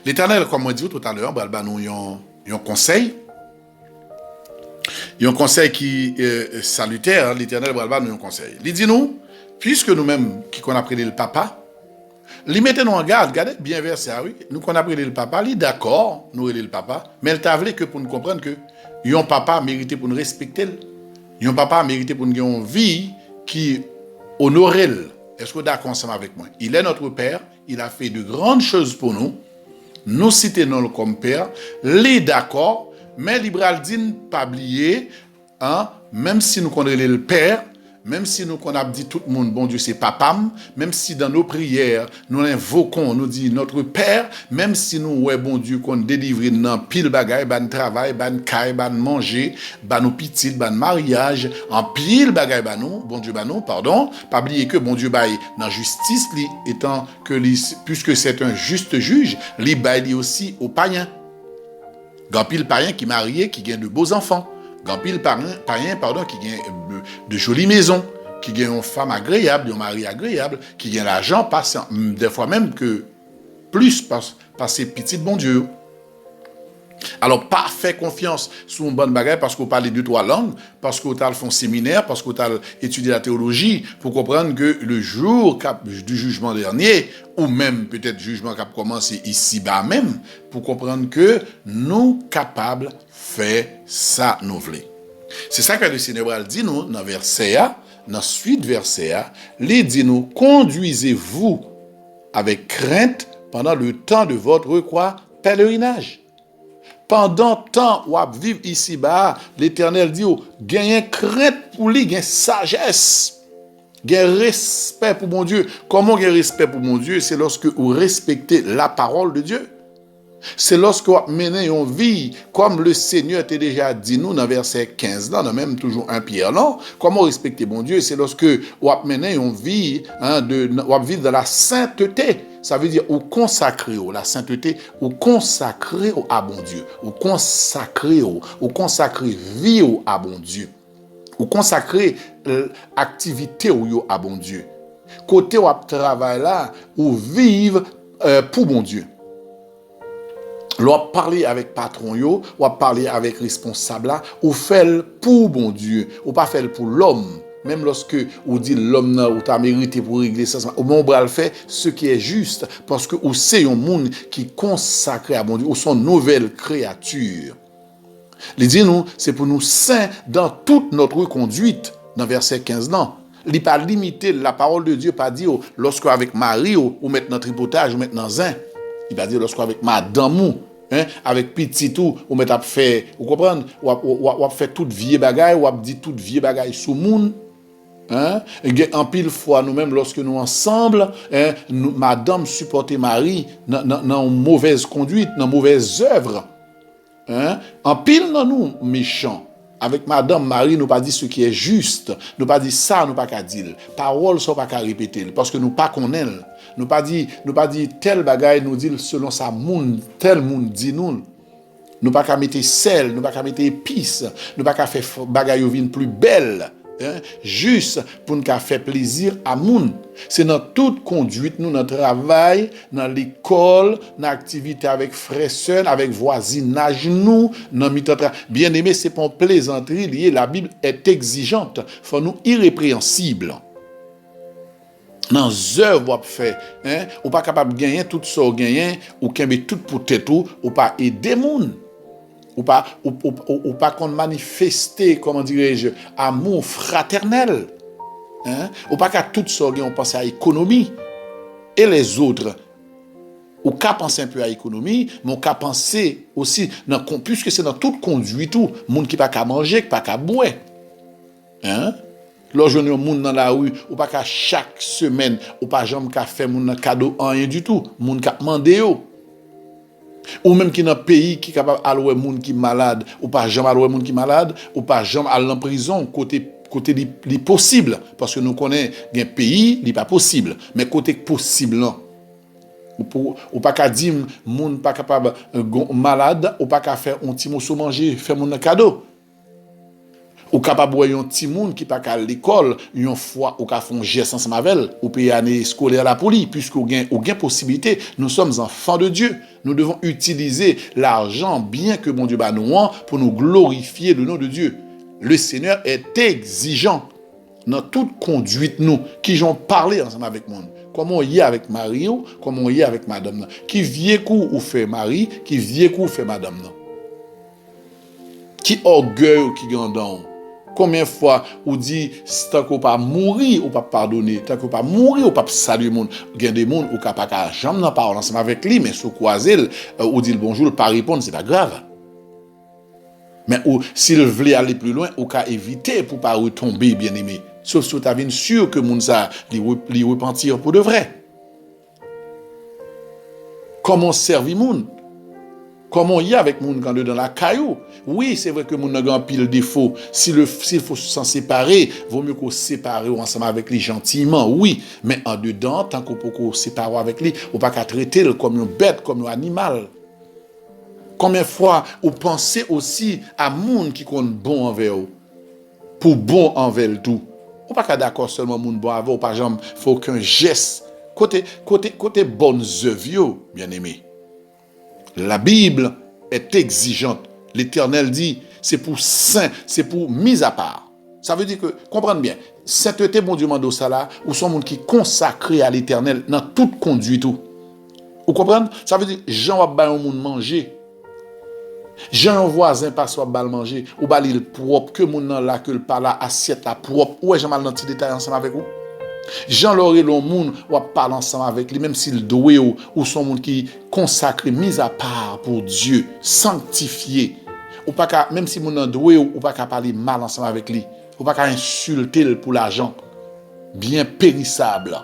L'Éternel, comme on dit tout à l'heure, nous avons un conseil. Il y a un conseil qui est salutaire. L'Éternel nous a un conseil. Il dit nous, puisque nous-mêmes qui qu'on a appris le papa, li mettez-nous en garde, regardez bien versé, oui. Nous qu'on a appris le papa, li d'accord, nous relève le papa, mais elle t'a voulu que pour nous comprendre que yon papa mérité pour nous respecter, yon papa mérité pour nous avoir une vie qui honore. Est-ce que vous êtes d'accord ensemble avec moi? Il est notre père, il a fait de grandes choses pour nous, nous citons comme père, les d'accord, mais Libraldine pas oublier, même si nous connaissons le père, même si nous qu'on a dit tout le monde, bon Dieu, c'est papam, même si dans nos prières, nous invoquons, nous dit notre Père, même si nous, ouais, bon Dieu, qu'on délivre dans pile bagaille, ban travail, ban caille, ban manger, ban nos petites, ban mariage, en pile bagaille, ban nous, bon Dieu, ban nous, pardon, pas oublier que bon Dieu, baille dans justice, li, étant que, puisque c'est un juste juge, li baille aussi aux païens. Grand pile païen qui marié, qui gagne de beaux enfants. Grand pile païen, pardon, qui gagne de jolies maisons, qui gagne une femme agréable, un mari agréable, qui gagne l'argent, des fois même que plus par ces petits bon Dieu. Alors, pas faire confiance sur une bonne bagaille parce qu'on parle de trois langues, parce qu'on a fait un séminaire, parce qu'on a étudié la théologie, pour comprendre que le jour du jugement dernier, ou même peut-être jugement qui a commencé ici-bas même, pour comprendre que nous capables de faire ça nous voulons. C'est ça que le Seigneur dit nous dans verset A, dans suite verset A, il dit nous, conduisez-vous avec crainte pendant le temps de votre quoi, pèlerinage. Pendant temps où vous vivez ici-bas, l'Éternel dit, gagnez crainte pour lui, gagnez sagesse, gagnez respect pour mon Dieu. Comment gagnez respect pour mon Dieu? C'est lorsque vous respectez la parole de Dieu. C'est lorsque vous menez une vie, comme le Seigneur t'a déjà dit nous dans verset 15, là, dans même toujours 1 Pierre, non? Comment respecter mon Dieu? C'est lorsque vous menez une vie, vous vivez dans la sainteté. Ça veut dire, ou consacrer la sainteté, ou consacrer à bon Dieu, ou consacrer vie à bon Dieu, ou consacrer activité à bon Dieu. Côté où travail là, ou vivre pour bon Dieu. Ou parler avec patron yo, ou parler avec responsable là, ou faire pour bon Dieu, ou pas faire pour l'homme. Même lorsque on dit l'homme ou t'a mérité pour régler ça, au moment où on fait ce qui est juste, parce que ou c'est un monde qui consacré à bon Dieu, ou son nouvelle créature. Il dit nous, c'est pour nous saints dans toute notre conduite, dans verset 15 non. Il n'est pas limité la parole de Dieu, pas dire lorsque avec Marie ou mettre notre tripotage ou mettre dans un. Il va dire lorsque avec madame avec petit tout ou mettre à faire, vous comprenez, ou fait toute vieille bagaille, ou dit toute vieille bagaille sous monde. En pile fois nous-mêmes lorsque nous ensemble madame supporter Marie dans mauvaise conduite, dans mauvaise œuvre, en pile dans nous méchants avec madame Marie nous pas dit ce qui est juste, nous pas dit ça, nous pas qu'à dire parole sont pas qu'à répéter parce que nous pas connaît, nous pas dit tel bagaille nous dit selon ça monde tel monde dit nous pas qu'à mettre sel, nous pas qu'à mettre épices, nous pas qu'à faire bagaille vin plus belle. Juste pour nous faire plaisir à moun. C'est dans toute conduite, nous, dans le travail, dans l'école, dans l'activité avec frères, sœurs, avec voisinage, nous, dans bien aimé, c'est pas une plaisanterie liée. La Bible est exigeante. Faut nous irrépréhensibles. Dans les œuvres qu'on fait, ou pas capable de gagner tout ça, ou qu'on met tout pour tête, ou pas aider moun. Ou pas qu'on manifester, comment dirais-je, amour fraternel. Ou pas qu'à tout ça, on pense à l'économie. Et les autres, ou qu'à penser un peu à l'économie, mais on qu'à penser aussi, puisque c'est dans toute conduite, tout, monde qui pas qu'à manger, qui pas qu'à boire. Lorsque nous monde dans la rue, ou pas qu'à chaque semaine, ou pas jamais qu'à faire mon cadeau, rien du tout. Monde qu'à demander. Ou même qui dans un pays qui est capable d'aller monde qui malade, ou pas jamais aller monde qui malade, ou pas jamais aller en prison, côté li possible, parce que nous connaissons un pays, li pas possible, mais côté possible non. Ou pas qu'à dire monde pas capable malade, ou pas qu'à faire un petit morceau manger, faire mon cadeau. Ou capable de un petit monde qui pas qu'à l'école, une fois ou qu'a fait un geste ensemble avec elle, ou payer année scolaire la police, puisque ou gain possibilité, nous sommes enfants de Dieu. Nous devons utiliser l'argent bien que mon Dieu bat nous pour nous glorifier le nom de Dieu. Le Seigneur est exigeant dans toute conduite nous qui ont parlé ensemble avec moi. Comment on y est avec Marie, comment on y est avec madame. Qui vieux coup ou fait Marie, qui vieux coup fait madame. Qui orgueil ou qui grandant. Combien de fois on dit tant qu'on pas mourir ou pas pardonner, tant qu'on pas mourir ou pas saluer monde, il y a des monde ou pas jamais n'en parler ensemble avec lui mais sous croiser ou dire bonjour pas répondre c'est pas grave. Mais ou s'il voulait aller plus loin ou qu'à éviter pour pas retomber bien-aimé. Sauf si tu as bien sûr que monde ça li repentir pour de vrai. Comment servir monde? Comment y est avec moun quand dans la caillou? Oui, c'est vrai que moun n'a grand pile défaut. S'il faut s'en séparer, vaut mieux qu'on sépare ensemble avec lui gentiment, oui. Mais en dedans, tant qu'on peut qu'on sépare avec lui, on pas qu'à traiter comme une bête, comme un animal. Combien de fois vous pensez aussi à moun qui compte bon envers vous? Pour bon envers tout. On pas qu'à d'accord seulement moun bon envers vous, par exemple, faut qu'un geste. Côté bonnes œuvres, bien aimé. La Bible est exigeante. L'Éternel dit, c'est pour saint, c'est pour mise à part. Ça veut dire que, comprenez bien, sainteté, bon Dieu, mando ça là, ou son monde qui est consacré à l'Éternel dans toute conduite. Vous comprenez? Ça veut dire, Jean va ba un monde manger. Jean voisin passe à bal manger, ou ba il propre, que moun nan là, que le par là, assiette la propre. Ouais, Jean mal dans petit détail ensemble avec vous. Jean l'aurait l'on moun, ou parle ensemble avec lui, même s'il doit ou son monde qui consacré, mis à part pour Dieu, sanctifié. Ou pas qu'à, même si moun nan doit ou pas qu'à parler mal ensemble avec lui. Ou pas qu'à insulter pour l'argent. Bien périssable.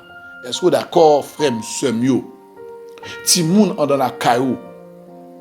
Est-ce que vous d'accord, frère, monsieur Mio? Ti moun en dans la caillou.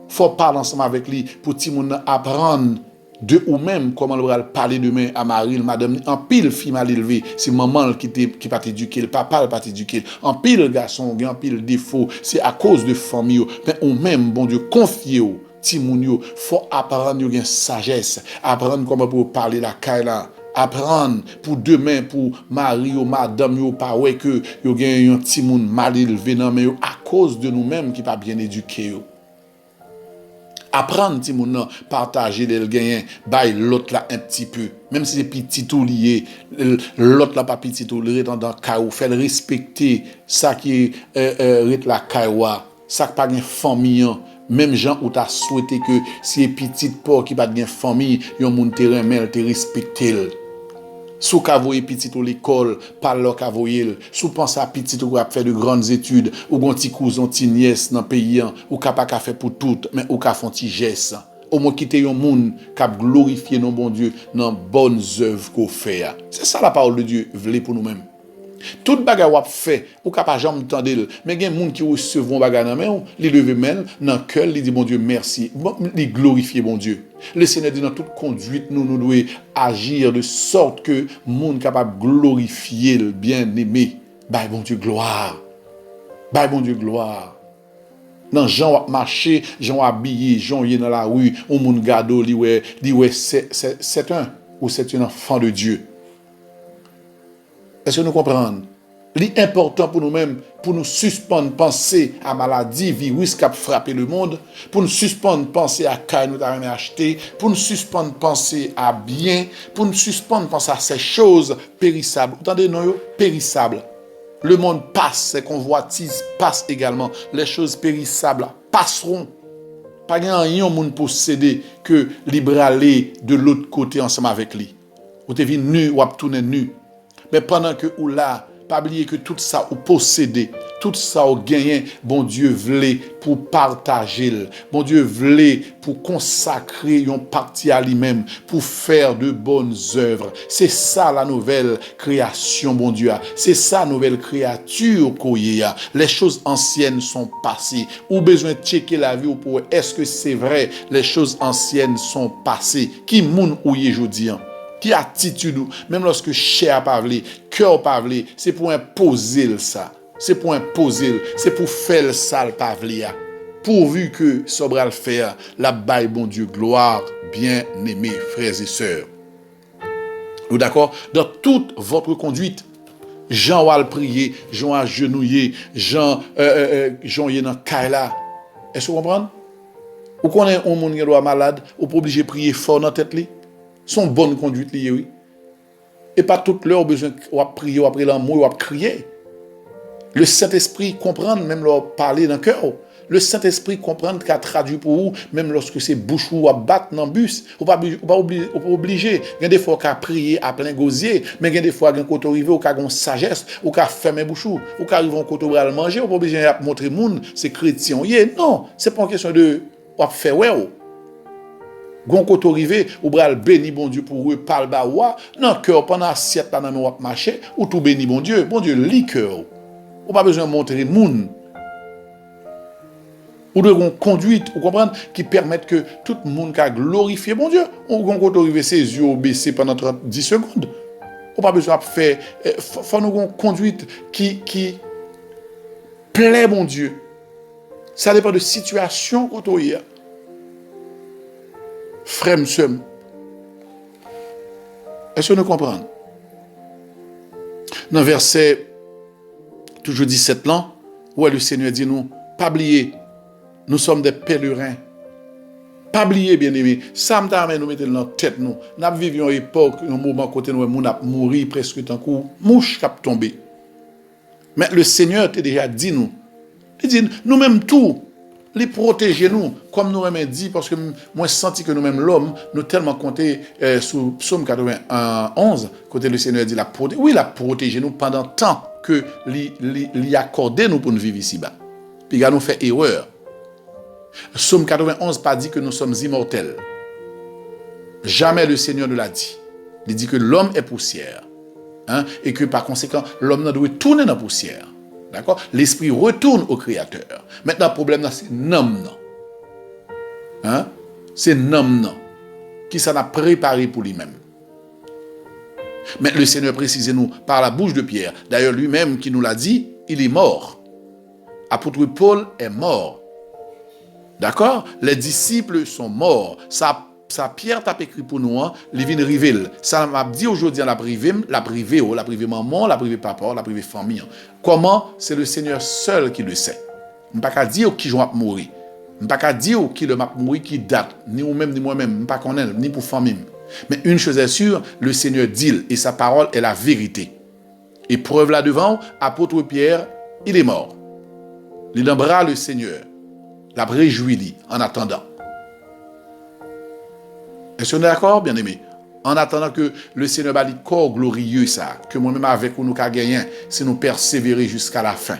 Faut parler ensemble avec lui pour ti moun apprendre de ou même comment le parler demain à Marie, madame, en pile fille mal élevée, c'est maman qui pas éduquer, le papa pas éduquer, en pile garçon, en pile défaut, c'est à cause de famille, mais ou même bon Dieu confier au ti moun yo, faut apprendre yo gen sagesse, apprendre comment pour parler la caille là. Apprendre pour demain pour mari ou madame yo pas ouais que yo gen un petit monde mal élevé nan mais yo à cause de nous-mêmes qui pas bien éduqué yo. Apprendre petit monde partager les gagnants bay l'autre là un petit peu même si c'est petit tout lié l'autre là pas petit tout le dans caillou faire respecter ça qui est la cailloua ça pas gen famille même gens où t'as souhaité que si petit port qui pas gen famille yon moun terrain mais te respecter. Sous kavoye petit ou l'école, par leur kavoye, sous pense à petit ou a fait de grandes études, ou gon ti cousin, ti nièce dans pays, ou pas ka fait pour tout, mais ou ka font ti geste. Au moins quitter yon moun, k'ap glorifier non bon Dieu, dans bonnes œuvres qu'on fait. C'est ça la parole de Dieu, vle pour nous-mêmes. Tout bagay wap fait, ou ka pa jamais tendel, mais gen moun qui recevon bagay nan men, li leve men, nan cœur, li dit bon Dieu merci, li glorifier bon Dieu. Le Seigneur dit dans toute conduite, nous devons agir de sorte que monde capable glorifier le bien-aimé. Bah bon Dieu gloire. Bah bon Dieu gloire. Dans Jean va marcher, Jean habillé, Jean est dans la rue, on moun gado li ouais c'est un ou c'est un enfant de Dieu. Est-ce que nous comprenons? L'important pour nous-mêmes, pour nous suspendre penser à maladie, virus qui a frappé le monde, pour nous suspendre penser à caille nous avons acheté, pour nous suspendre penser à bien, pour nous suspendre penser à ces choses périssables. Vous entendez, non, périssables. Le monde passe, ces convoitises passent également. Les choses périssables passeront. Pas rien monde posséder que libre aller de l'autre côté ensemble avec lui. Vous êtes nu ou tourner nu. Mais pendant que ou là, pas oublier que tout ça ou posséder, tout ça ou gagner, bon Dieu voulait pour partager, bon Dieu voulait pour consacrer une partie à lui-même, pour faire de bonnes œuvres. C'est ça la nouvelle création, bon Dieu. C'est ça la nouvelle créature qu'on y a. Les choses anciennes sont passées. Ou besoin de checker la vie ou pour est-ce que c'est vrai, les choses anciennes sont passées. Qui moun ou y aujourd'hui? Qui attitude, même lorsque chair pas vle, cœur pas vle, c'est pour imposer ça. C'est pour imposer, c'est pour faire ça le pas vle. Pourvu que sobra le faire, la baille bon Dieu gloire, bien-aimés frères et sœurs. Vous d'accord? Dans toute votre conduite, Jean va le prier, Jean a genouillé, Jean est dans kaila. Est-ce que vous comprenez? Ou connaît un monde qui est malade, ou pas obligé de prier fort dans tête li? Son bonne conduite liée, oui. Et pas toute l'heure besoin de prier, ou après l'amour, ou crier. Le Saint-Esprit comprend, même leur parler dans le cœur. Le Saint-Esprit comprend qu'il a traduit pour vous, même lorsque c'est bouche ou à battre dans le bus. Ou pas obligé. Il y a des fois qu'à prier à plein gosier, mais il y a des fois qu'à côté arrivé, ou qu'à une sagesse, ou qu'à fermer bouche, ou qu'à arriver en côté à manger, ou pas obligé de montrer monde, c'est chrétien. Non, c'est pas une question de faire ouais. Gon koto rive ou bral béni bon Dieu pour eux parle ba wa nan cœur pendant assiette là nan wap marcher ou tout béni bon Dieu li cœur ou pas besoin de montrer moun ou de gon conduite ou comprendre qui permettent que tout le monde ka glorifier bon Dieu ou gon koto rive ses yeux baissés pendant 10 secondes ou pas besoin de faire faut nous gon conduite qui plaît bon Dieu ça dépend de situation koto y a. Frère, monsieur, est-ce que nous comprenons? Dans le verset, toujours 17 là, où le Seigneur dit nous, pas oublier, nous sommes des pèlerins. pas oublier, bien aimé, ça me t'a nous mettre dans la tête, nous. Nous vivions une époque, un moment côté nous, nous avons mouru presque tant coup, mouche qui a tombé. Mais le Seigneur t'a déjà dit nous. Il dit, nous-mêmes tout, les protéger nous, comme nous avons dit, parce que moi, je senti que nous-mêmes, l'homme, nous tellement compté sous Psaume 91, côté le Seigneur dit, oui, la protéger nous pendant tant que l'y accorder nous pour nous vivre ici-bas. Puis il nous fait erreur. Psaume 91 pas dit que nous sommes immortels. Jamais le Seigneur ne l'a dit. Il dit que l'homme est poussière. Hein, et que par conséquent, l'homme doit tourner dans la poussière. D'accord? L'esprit retourne au Créateur. Maintenant, le problème, c'est l'homme. Hein? C'est l'homme qui s'en a préparé pour lui-même. Mais le Seigneur précise nous par la bouche de Pierre. D'ailleurs, lui-même qui nous l'a dit, il est mort. Apôtre Paul est mort. D'accord? Les disciples sont morts. Ça Pierre t'a écrit pour nous, il vient révéler. Ça m'a dit aujourd'hui, la privé maman, la privé papa, la privé famille. Comment? C'est le Seigneur seul qui le sait. Je ne peux pas dire qui va mourir. Je ne peux pas dire qui le m'a mourir, qui date. Ni vous-même, ni moi-même. Je ne peux pas connaître, ni pour famille. Mais une chose est sûre, le Seigneur dit, et sa parole est la vérité. Et preuve là-devant, apôtre Pierre, il est mort. Il embrasse le Seigneur. La réjouit en attendant. Est-ce qu'on est d'accord, bien aimé? En attendant que le Seigneur va dire corps glorieux, ça, que moi-même avec vous, nous avons gagné, si nous persévérer jusqu'à la fin.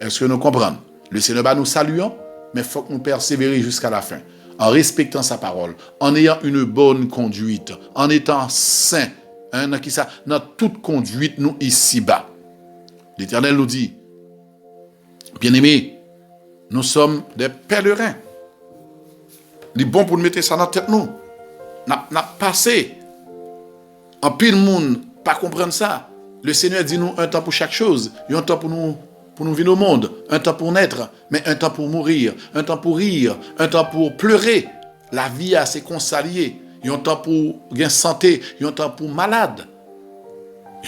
Est-ce que nous comprenons? Le Seigneur va nous saluer, mais il faut que nous persévérer jusqu'à la fin. En respectant sa parole, en ayant une bonne conduite, en étant saint, hein, dans toute conduite, nous ici-bas. L'Éternel nous dit, bien aimé, nous sommes des pèlerins. Il est bon pour nous mettre ça dans la tête, nous. N'a passé. En pile monde, pas comprendre ça. Le Seigneur dit nous un temps pour chaque chose. Un temps pour nous vivre au monde. Un temps pour naître, mais un temps pour mourir. Un temps pour rire. Un temps pour pleurer. La vie a ses consaliés. Un temps pour gagner santé. Un temps pour malade.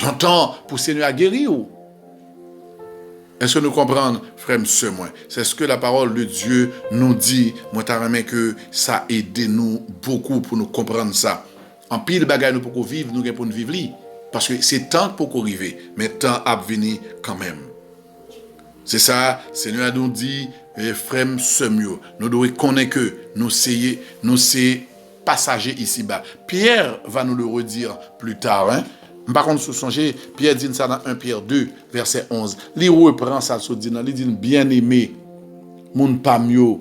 Un temps pour Seigneur guérir. Est-ce que nous comprenons, frère, monsieur, moi? C'est ce que la parole de Dieu nous dit. Moi, t'as remarqué que ça aide nous beaucoup pour nous comprendre ça. En pile bagaille nous pour vivre, nous pour nous vivre. Parce que c'est temps pour qu'on arrive, mais temps à venir quand même. C'est ça, Seigneur nous dit, frère, monsieur, nous devons connaître que nous sommes passagers ici-bas. Pierre va nous le redire plus tard, hein? Par contre, se songer, Pierre dit ça dans 1 Pierre 2, verset 11. Il reprend ça, il dit, bien aimé, mon pas mieux.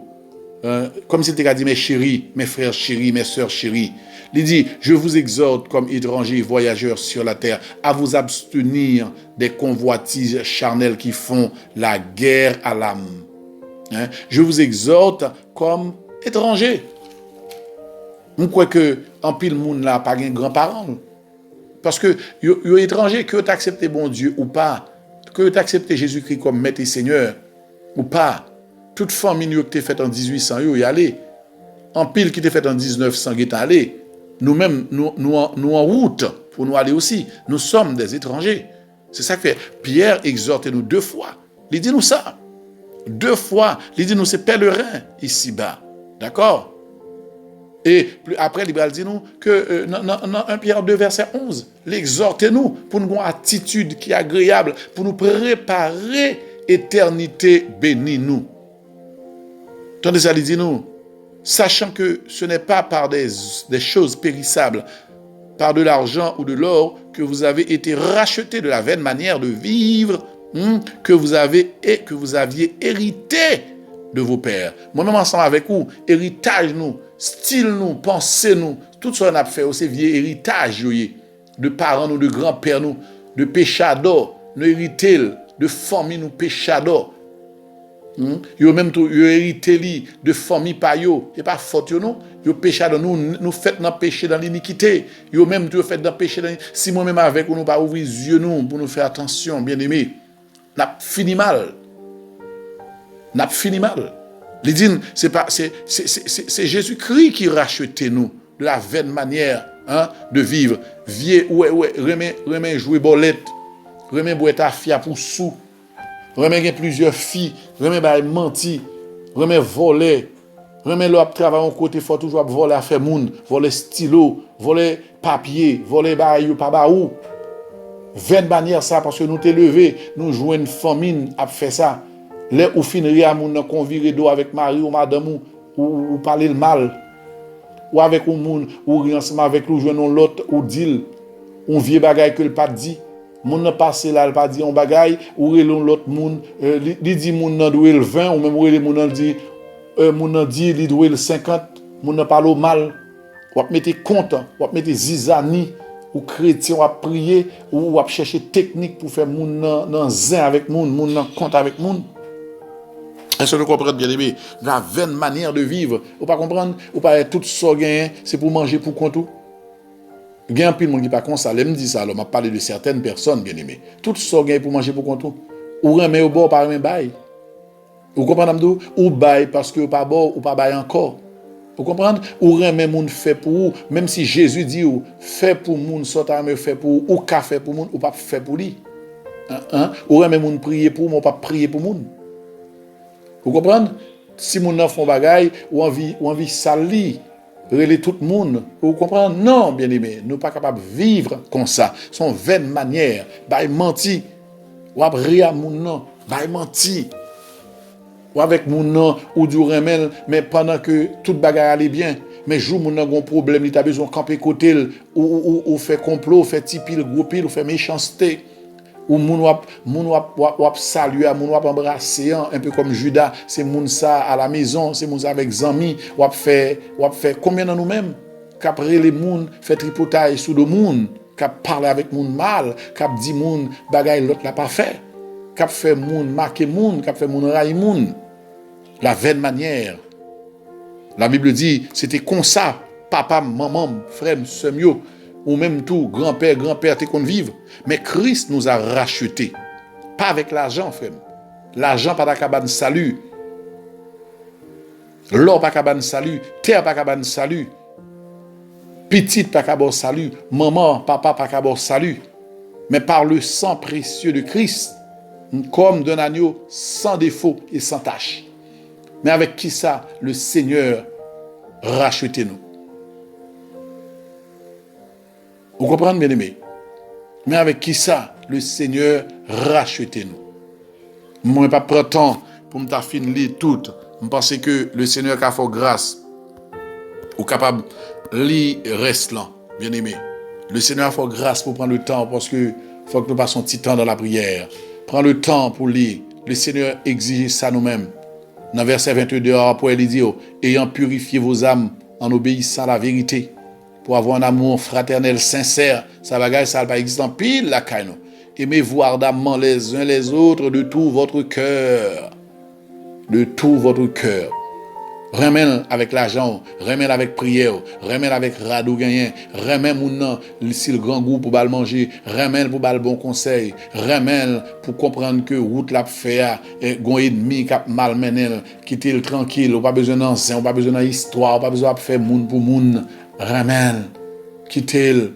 Comme s'il t'a dit, mes chéris, mes frères chéris, mes sœurs chéries. Il dit, je vous exhorte comme étrangers et voyageurs sur la terre à vous abstenir des convoitises charnelles qui font la guerre à l'âme. Hein? Je vous exhorte comme étrangers. Je crois que en pile monde là, pas de grands-parents. Parce que les étrangers, que tu acceptes bon Dieu ou pas, que tu acceptes Jésus-Christ comme maître et Seigneur ou pas, toute famille qui t'est faite en 1800, y allé. En pile qui t'est faite en 1900, y est allé. Nous-mêmes, nous en route pour nous aller aussi. Nous sommes des étrangers. C'est ça que fait. Pierre exhorte nous 2 fois. Il dit nous ça. 2 fois. Il dit nous c'est pèlerins ici-bas. D'accord? Et après, il dit nous que dans 1 Pierre 2, verset 11, l'exhortez-nous pour nous avoir une attitude qui est agréable, pour nous préparer éternité bénie nous. Tandis ça, il dit nous, sachant que ce n'est pas par des choses périssables, par de l'argent ou de l'or, que vous avez été rachetés de la vaine manière de vivre que vous aviez hérité de vos pères. Moi-même ensemble avec vous, héritage nous, style nous, pensée nous, tout ça on a fait aussi vieux héritage de parents nous, de grands-pères nous, de péchadors, nous hérité de famille nous péchadors. Yo même tout yo hérité de famille pa yo, et pas faute non, yo péchador nous fait dans péché dans l'iniquité. Yo même tout fait dans péché dans si moi même avec nous pas ouvrir les yeux nous pour nous faire attention, bien-aimés. N'a fini mal. N'a fini mal. Il dit, c'est Jésus-Christ qui rachetait nous de la vaine manière de vivre. Vieux, remet jouer bolette, remet boire ta fille pour sous, remet plusieurs filles, remet menti, remet voler, Remen l'op travail en côté faut toujours voler à faire moun, voler stylo, voler papier, voler bail pas ba ou. 20 manières ça parce que nous t'es levé, nous jouons une famine à faire ça. Les ou finir à moun nan convirer d'eau avec mari ou madame ou parler le mal. Ou avec un moun ou ri ensemble avec lui joindre l'autre ou dit on vieux bagay que le pas dit. Moun nan passe là, il pas dit on bagay ou relon l'autre moun, li dit moun nan doué le 20 ou même relé moun nan dit moun nan dit li doué le 50, moun nan parle mal. Ou mette compte, ou mette zizani ou chrétien ou prier ou chercher technique pour faire moun nan zin avec moun nan compte avec moun. Est-ce que vous comprenez bien aimé? La vaine manière de vivre. Vous pas comprendre? Ou pas tout ça gain, c'est pour manger pour compte tout. Il y a un peu de monde qui pas comme ça. Je me dis ça, alors m'a parlé de certaines personnes bien aimées. Tout ça gain pour manger pour compte tout. Ou remet au bord par un bail. Vous comprenez m'dou? Ou bail parce que pas bord ou pas bail encore. Vous comprenez? Ou remet moun fait pour ou, même si Jésus dit ou fait pour moun sota me fait pour ou ka fait pour moun ou pas fait pour lui. Ou remet moun prier pour moun ou pas prier pour moun. Vous comprenez? Si moun nan font bagay ou envie sali, relé tout le monde. Vous comprenez? Non, bien aimé, nous pas capables de vivre comme ça. Son vaine manière, bay menti. Ou ap ria moun nan, bay menti. Ou avec moun nan ou du remel, mais pendant que tout bagay allait bien, mais jou moun nan gon problème, il t'a besoin camper côté ou fait complot, ou fait tipil, gros pile, ou fait méchanceté. Ou moun wap saluer, moun wap embrasser, un peu comme Judas, c'est moun ça à la maison, c'est moun ça avec zami, wap fait combien dans nous-mêmes? Qu'après les moun fait tripotaille sous de moun, qu'ap parler avec moun mal, qu'ap dit moun bagay l'autre l'a pas fait, qu'ap fait moun marquer moun, qu'ap fait moun raille moun. La vaine manière. La Bible dit, c'était comme ça, papa, maman, frère, sœur, ou même tout, grand-père, t'es qu'on vive. Mais Christ nous a rachetés. Pas avec l'argent, frère. L'argent pas d'acabane salut. L'or pas cabane salut. Terre pas cabane salut. Petite pas cabane salut. Maman, papa pas cabane salut. Mais par le sang précieux de Christ, comme d'un agneau sans défaut et sans tache. Mais avec qui ça, le Seigneur rachetez-nous. Vous comprenez, bien aimé? Mais avec qui ça, le Seigneur rachetez-nous. Moi, pas prendre temps pour me finir tout. Je pense que le Seigneur a fait grâce. Ou capable de lire reste là, bien aimé. Le Seigneur a fait grâce pour prendre le temps parce que faut que nous passions un petit temps dans la prière. Prends le temps pour lire. Le Seigneur exige ça nous-mêmes. Dans verset 22, après il dit, ayant purifié vos âmes en obéissant à la vérité, pour avoir un amour fraternel sincère, ça bagaille, ça va exister en pile la caille. Aimez-vous ardemment les uns les autres de tout votre cœur. De tout votre cœur. Remène avec l'argent, remène avec prière, remène avec radou gagné, remène moun si le grand goût pour bal manger, remène pour bal bon conseil, remène pour comprendre que route la fait et gon ennemi cap mal menel, quitter le tranquille, ou pas besoin d'ancien, ou pas besoin d'histoire, ou pas besoin de faire moun pour moun, remène, quitter le.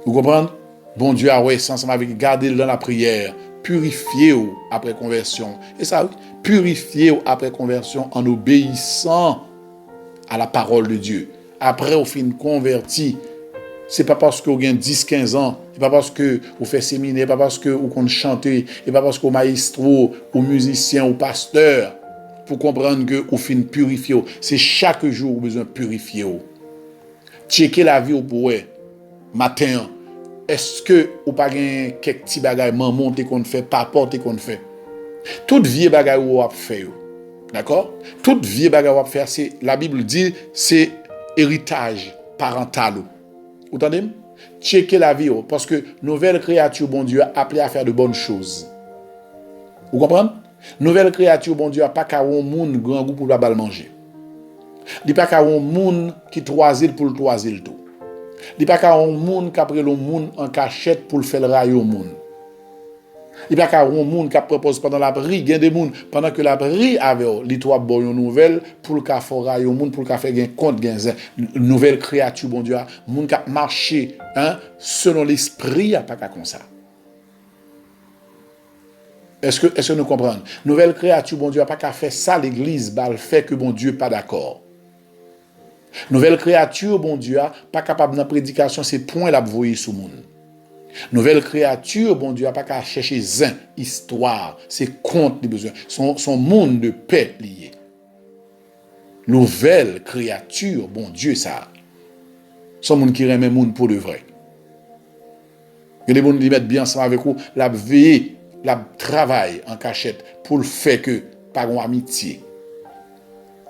Vous comprenez? Bon Dieu a ouais ensemble avec garder dans la prière, purifiez-vous après conversion. Et ça purifiez-vous après conversion en obéissant à la parole de Dieu. Après, au fin converti, c'est pas parce que vous avez 10-15 ans, c'est pas parce que vous faites séminaire, pas parce que vous comptez chanter, et pas parce que vous maestro, ou musicien, ou pasteur, pour comprendre que vous fin purifiez. C'est chaque jour vous avez besoin de purifier. Checker la vie au pouet, matin. Est-ce que vous pas quelques petits bagages maman qu'on fait, papa qu'on fait? Toute vie bagay ou a fait. D'accord? Toute vie bagay ou a fait, c'est la Bible dit c'est héritage parental. Vous entendez? Checker la vie parce que nouvelle créature bon Dieu appelé à faire de bonnes choses. Vous comprenez? Nouvelle créature bon Dieu a pas qu'à un monde grand goût pour la balle manger. Il pas qu'à un monde qui troisil pour le troisil tout. Il pas qu'à un monde qui après le monde en cachette pour le faire railler au monde. Il n'y a pas qu'un monde qui propose pendant la prière, il y a des gens pendant que la prière avait l'histoire de une nouvelle pour le faire railler au monde, pour le faire un compte, une nouvelle créature, bon Dieu, le monde qui a marché selon l'esprit, il n'y a pas qu'à comme ça. Est-ce que nous comprenons? Nouvelle créature, bon Dieu n'a pas qu'à faire ça, l'église, bah, le fait que bon Dieu n'est pas d'accord. Nouvelle créature, bon Dieu, pas capable de prédication, c'est point la voyer sous le monde. Nouvelle créature, bon Dieu, pas qu'à chercher zin, histoire, c'est compte les besoins, son monde de paix lié. Nouvelle créature, bon Dieu, ça. Son monde qui remet monde pour de vrai. Il y a des gens qui mettent bien ensemble avec vous, la veille, la travail en cachette pour le fait que, par une amitié,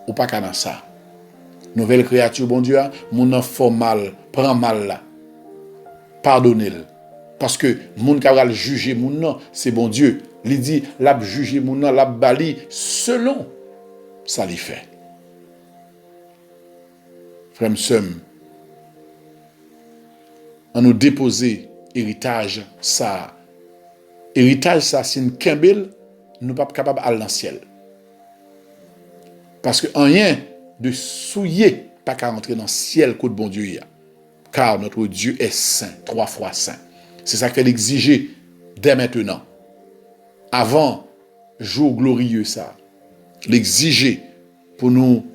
ou pas qu'à dans ça. Nouvelle créature, bon Dieu, mon enfant mal, prend mal là. Pardonnez-le. Parce que moun qui va juger mon nom, c'est bon Dieu. Il dit, l'a juger mon nom, l'a bali selon ça lui fait. Frère M'Sem, on nous déposer héritage ça. Héritage ça, c'est une kembel, nous pas capable d'aller dans le ciel. Parce que rien de souiller pas qu'à rentrer dans le ciel que bon Dieu y a. Car notre Dieu est saint, 3 fois saint. C'est ça qu'elle exigeait dès maintenant. Avant, jour glorieux ça. L'exiger pour nous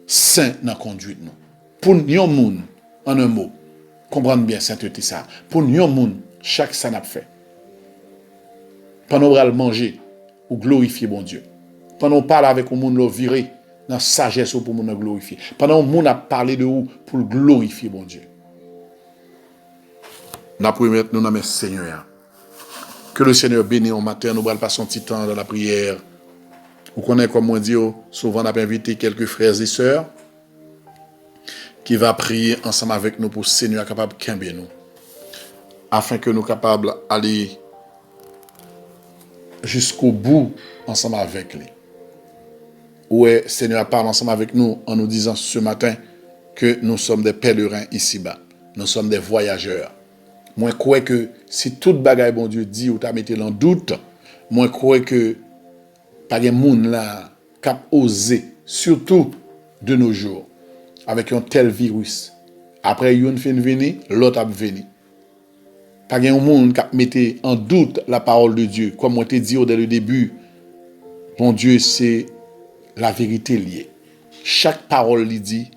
saints dans la conduite. Pour nous, monde, en un mot, comprendre bien sainteté ça. Pour nous, monde, chaque ça n'a fait. Pendant qu'on va le manger, ou glorifier bon Dieu. Pendant qu'on parle avec le monde, le virer dans la sagesse pour nous glorifier. Pendant que le monde a parlé de vous pour glorifier bon Dieu. Nous prions nous dans le Seigneur. Que le Seigneur bénisse au matin, nous allons passer un petit temps dans la prière. Vous connaissez, comme on dit, souvent on a invité quelques frères et sœurs qui vont prier ensemble avec nous pour le Seigneur capable de camber nous. Afin que nous soyons capables d'aller jusqu'au bout ensemble avec lui. Ouais, Seigneur parle ensemble avec nous en nous disant ce matin que nous sommes des pèlerins ici-bas. Nous sommes des voyageurs. Moi, je crois que si tout bagaille, bon Dieu, dit ou t'as mis en doute, moi, je crois que pas de monde là qui a osé, surtout de nos jours, avec un tel virus. Après, une fin venir, l'autre a venu. Pas de monde qui a mis en doute la parole de Dieu. Comme on t'a dit dès le début, bon Dieu, c'est la vérité liée. Chaque parole, il dit,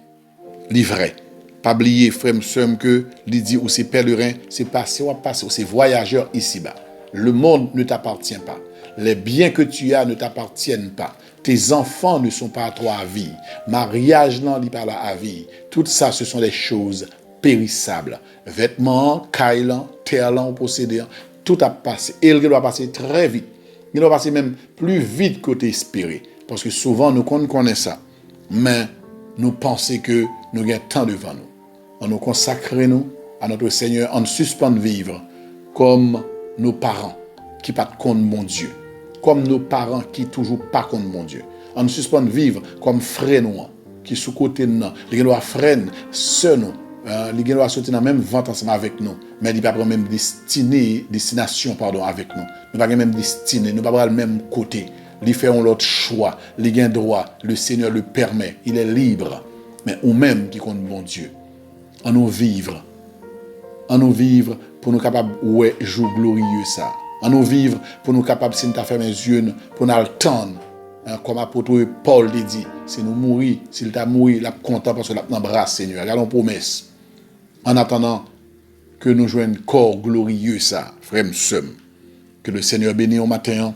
livrée. Pas oublier, frère M'Sem, que il dit ou c'est pèlerin, c'est passé ou passé, ou c'est voyageur ici-bas. Le monde ne t'appartient pas. Les biens que tu as ne t'appartiennent pas. Tes enfants ne sont pas à toi à vie. Mariage non, il pas là à vie. Tout ça, ce sont des choses périssables. Vêtements, caillant, terre, posséder, tout a passé. Et il doit passer très vite. Il doit passer même plus vite que tu espéré. Parce que souvent, nous connaissons ça. Mais nous pensons que nous avons tant devant nous. On nous consacre nous à notre Seigneur, on suspend de vivre comme nos parents qui ne pas contre mon Dieu, comme nos parents qui toujours pas contre mon Dieu. On nous suspend de vivre comme frères nous qui sous côté nous, les doivent frères sœurs nous, les doivent sortir dans même vente ensemble avec nous, mais ils pas prendre même destination avec nous. Nous pas même destinée, nous pas le même côté. Ils font l'autre choix, ils ont droit, le Seigneur le permet, il est libre. Mais ou même qui compte bon Dieu. En nous vivre pour nous capables ouais jour glorieux ça. En nous vivre pour nous capables si nous t'a fait mes yeux pour nous attendre comme apôtre Paul l'a dit, si nous mourir, s'il t'a mouru, il est content parce qu'il a embrassé Seigneur. Regardons promesse. En attendant que nous jouions un corps glorieux ça, frère M'Sem. Que le Seigneur bénisse au matin.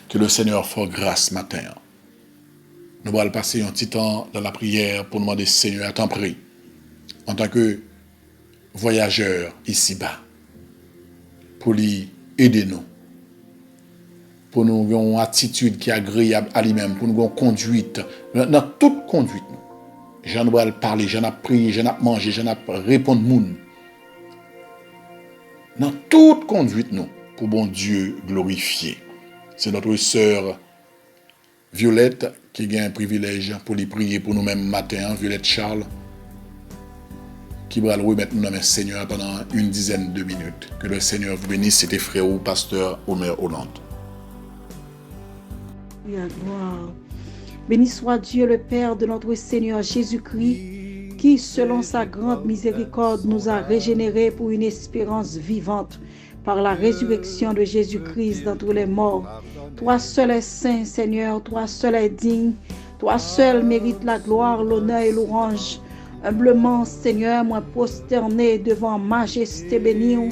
Que le Seigneur fasse grâce matin. Nous allons passer un petit temps dans la prière pour demander Seigneur à t'en prie, en tant que voyageurs ici-bas, pour lui aider nous, pour nous avoir une attitude qui est agréable à lui-même, pour nous avoir une conduite, dans toute conduite. J'en ai parler, j'en ai prier, j'en ai manger, j'en ai répondre moun. Dans toute conduite, nous, pour bon Dieu glorifier. C'est notre sœur Violette qui a un privilège pour lui prier pour nous-mêmes matin, Violette Charles, qui va le remettre nous dans le Seigneur pendant une dizaine de minutes. Que le Seigneur vous bénisse, c'était frère ou pasteur Omer Hollande. Oui, gloire. Béni soit Dieu le Père de notre Seigneur Jésus-Christ, qui, selon sa grande miséricorde, nous a régénérés pour une espérance vivante par la résurrection de Jésus-Christ d'entre les morts. Toi seul es saint, Seigneur, toi seul es digne, toi seul mérite la gloire, l'honneur et l'orange. Humblement, Seigneur, moi prosterné devant majesté bénie.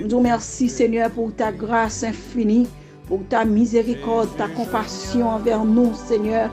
Nous merci, Seigneur, pour ta grâce infinie, pour ta miséricorde, ta compassion envers nous, Seigneur.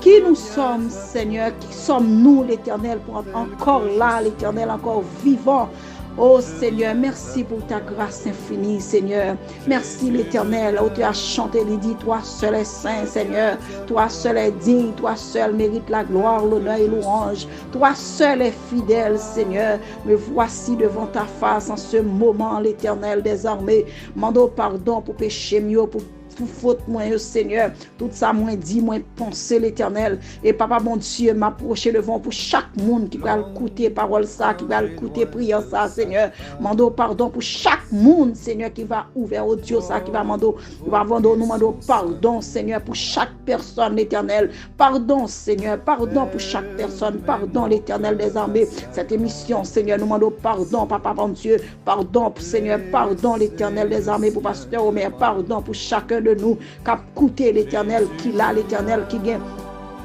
Qui nous sommes, Seigneur? Qui sommes-nous, l'Éternel, pour être encore là, l'Éternel, encore vivant? Oh Seigneur, merci pour ta grâce infinie, Seigneur. Merci l'Éternel. Oh, tu as chanté, il dit, toi seul es saint, Seigneur. Toi seul es digne, toi seul mérite la gloire, l'honneur et l'orange. Toi seul es fidèle, Seigneur. Me voici devant ta face en ce moment, l'Éternel des armées. Mando pardon pour péché mieux, pour faute moi, Seigneur, tout ça moi dit, moi penser l'Éternel. Et papa mon Dieu, m'approcher devant pour chaque monde qui va écouter parole ça, qui va écouter prière ça, Seigneur. Mando pardon pour chaque monde, Seigneur, qui va ouvrir audio ça, qui va mando, nous mando pardon, Seigneur, pour chaque personne, l'Éternel. Pardon, Seigneur, pardon pour chaque personne, pardon, l'Éternel des armées. Cette émission, Seigneur, nous mando pardon, papa mon Dieu, pardon, Seigneur, pardon, l'Éternel des armées, pour pasteur Omer, pardon pour chacun de nous, qu'a coûté l'Éternel, qui l'a, l'Éternel qui gagne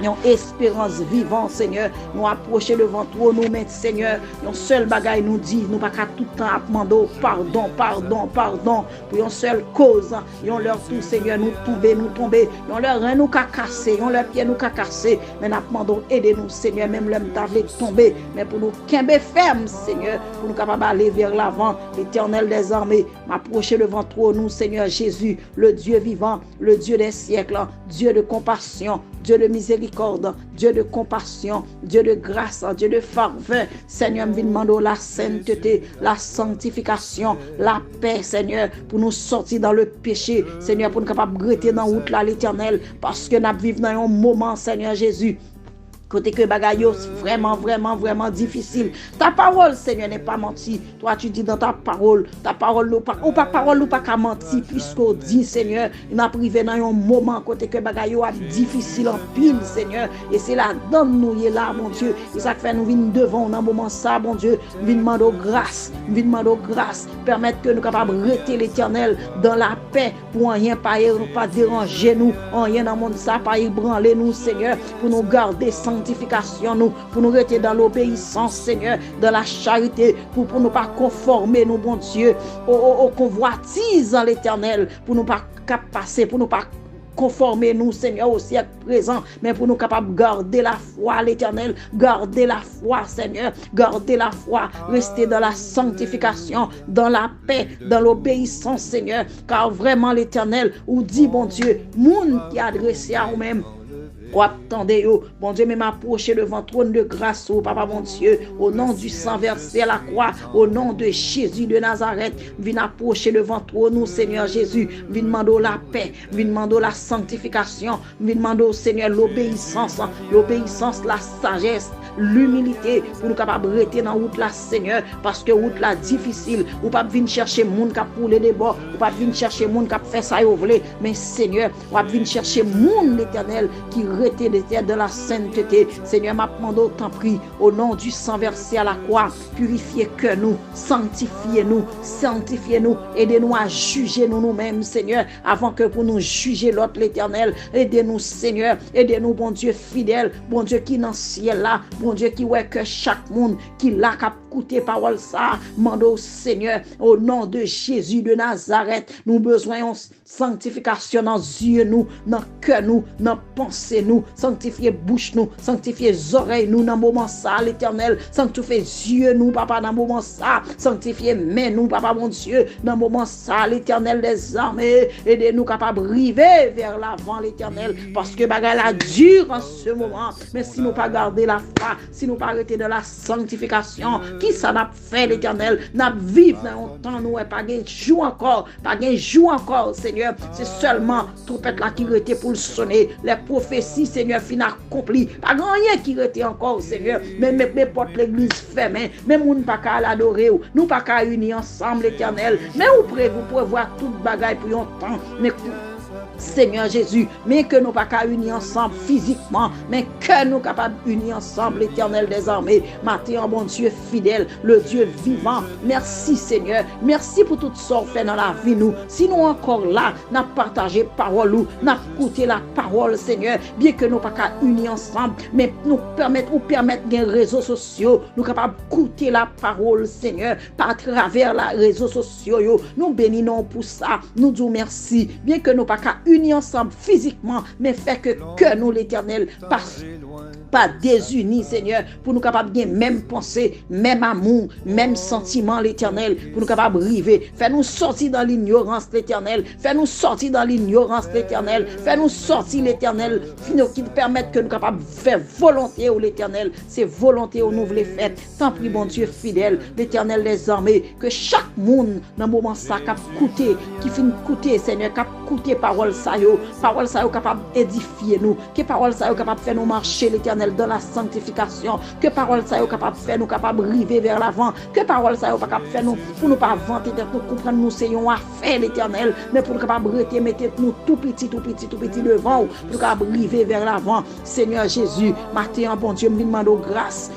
une espérance vivante, Seigneur. Nous approcher devant toi, nous mettre, Seigneur. Une seule bagaille nous dit, nous pas qu'à tout le temps demander pardon, pardon, pardon. Pour une seule cause, ils ont leur tout, Seigneur, nous tomber. Ils ont leur rein nous qu'à casser, ils ont leur pied nous qu'à casser. Mais nous demandons, aidez-nous, Seigneur, même l'homme t'avait tomber. Mais pour nous quimber ferme, Seigneur, pour nous capables d'aller vers l'avant, l'Éternel des armées, m'approcher devant toi, nous, Seigneur Jésus, le Dieu vivant, le Dieu des siècles, Dieu de compassion, Dieu de miséricorde, Dieu de compassion, Dieu de grâce, Dieu de faveur. Seigneur, nous demandons la sainteté, la sanctification, la paix, Seigneur, pour nous sortir dans le péché, Seigneur, pour nous capables de rester dans la route là, l'Éternel, parce que nous vivons dans un moment, Seigneur Jésus, côté que bagaille vraiment difficile. Ta parole, Seigneur, n'est pas menti. Toi, tu dis dans ta parole ou pas qu'à mentir, puisqu'on dit, Seigneur, il n'a privé dans un moment côté que bagaille a difficile en pile, Seigneur. Et c'est là, donne-nous là, mon Dieu. Et ça fait nous venir devant dans un moment ça, mon Dieu. Nous demandons grâce, permettre que nous capables de rester l'Éternel dans la paix, pour rien pas déranger nous, rien dans le monde ça, pas ébranler nous, Seigneur, pour nous garder sanctification nous, pour nous rester dans l'obéissance, Seigneur, dans la charité, pour nous pas conformer nous, bon Dieu, aux convoitises en l'Éternel, pour nous pas passer, pour nous pas conformer nous, Seigneur, au siècle présent, mais pour nous capables de garder la foi, l'Éternel, garder la foi, Seigneur, garder la foi, rester dans la sanctification, dans la paix, dans l'obéissance, Seigneur, car vraiment l'Éternel, ou dit, bon Dieu, monde qui a adressé à vous-même, ou attendez, bon Dieu, même approcher devant trône de grâce, oh papa, mon Dieu, au nom du sang versé à la croix, au nom de Jésus de Nazareth, viens approcher devant trône, nous, Seigneur Jésus, viens demander la paix, viens demander la sanctification, viens demander, Seigneur, l'obéissance, la sagesse, l'humilité, pour nous capables de rester dans la route là, Seigneur, parce que route là difficile, ou pas venir chercher monde qui a poulé des bords, ou pas venir chercher monde qui a fait ça et voulez, mais Seigneur, ou pas venir chercher monde l'Éternel qui rester de la sainteté. Seigneur, m'a demandé autant pris au nom du sang versé à la croix, purifiez que nous, sanctifiez-nous, aidez-nous à juger nous-mêmes, Seigneur, avant que pour nous juger l'autre, l'Éternel. Aidez-nous, Seigneur, aidez-nous, bon Dieu fidèle, bon Dieu qui dans le ciel là, bon Dieu qui ouais que chaque monde qui l'a qu'à écouter parole ça, mando Seigneur, au nom de Jésus de Nazareth, nous besoin de sanctification dans les yeux nous, dans le cœur nous, dans la pensée nous, sanctifier bouche nous, sanctifier oreilles nous dans le moment ça, l'Éternel, sanctifier yeux nous, papa, dans le moment ça, sanctifier mains nous, papa, mon Dieu, dans le moment ça, l'Éternel des armées, aidez-nous capables de river vers l'avant, l'Éternel, parce que bagarre la dure en ce moment, mais si nous pas garder la foi, si nous pas arrêter de la sanctification, qui ça n'a fait, l'Éternel, n'a vivre dans un temps nous, pas gain jour encore, Seigneur, c'est seulement trompette là qui était pour le sonner, les prophéties, Seigneur, fin accompli, pas grand rien qui était encore, Seigneur, même porte l'église fermée, même nous pas qu'à l'adorer, nous pas qu'à unir ensemble, l'Éternel, mais vous pouvez voir toute bagaille pour un temps, mais Seigneur Jésus, mais que nous pas qu'à unir ensemble physiquement, mais que nous capables d'unir ensemble, l'Éternel des armées, matin, bon Dieu fidèle, le Dieu vivant. Merci Seigneur, merci pour tout ce qu'on fait dans la vie nous. Si nous encore là, n'a partagé parole ou n'a écouté la parole Seigneur, bien que nous pas qu'à unir ensemble, mais nous permettre des réseaux sociaux, nous capables d'écouter la parole Seigneur par travers les réseaux sociaux. Nous bénissons pour ça, nous disons merci, bien que nous pas qu'à unir ensemble physiquement, mais fait que nous l'Éternel pas désunis Seigneur, pour nous capables de même pensée, même amour, même sentiment l'Éternel, pour nous capables de river. Fais-nous sortir dans l'ignorance l'Éternel, fais-nous sortir dans l'ignorance l'Éternel, fais-nous sortir l'Éternel, qui nous permettent que nous capables de faire volonté au l'Éternel, c'est volonté où nous voulons faire. Tant pis bon Dieu fidèle, l'Éternel des armées, que chaque monde dans le moment ça cap coûter, qui finit coûter Seigneur, cap coûter parole ça capable d'édifier nous, que parole ça capable de faire nous marcher l'Éternel dans la sanctification, que parole ça est capable de faire nous capable de river vers l'avant, que parole ça est capable de faire nous pour nous pas vanter de nous comprendre nous c'est une affaire l'Éternel, mais pour nous capable de mettre nous tout petit devant pour nous capable de river vers l'avant. Seigneur Jésus, matin bon Dieu, me demande grâce.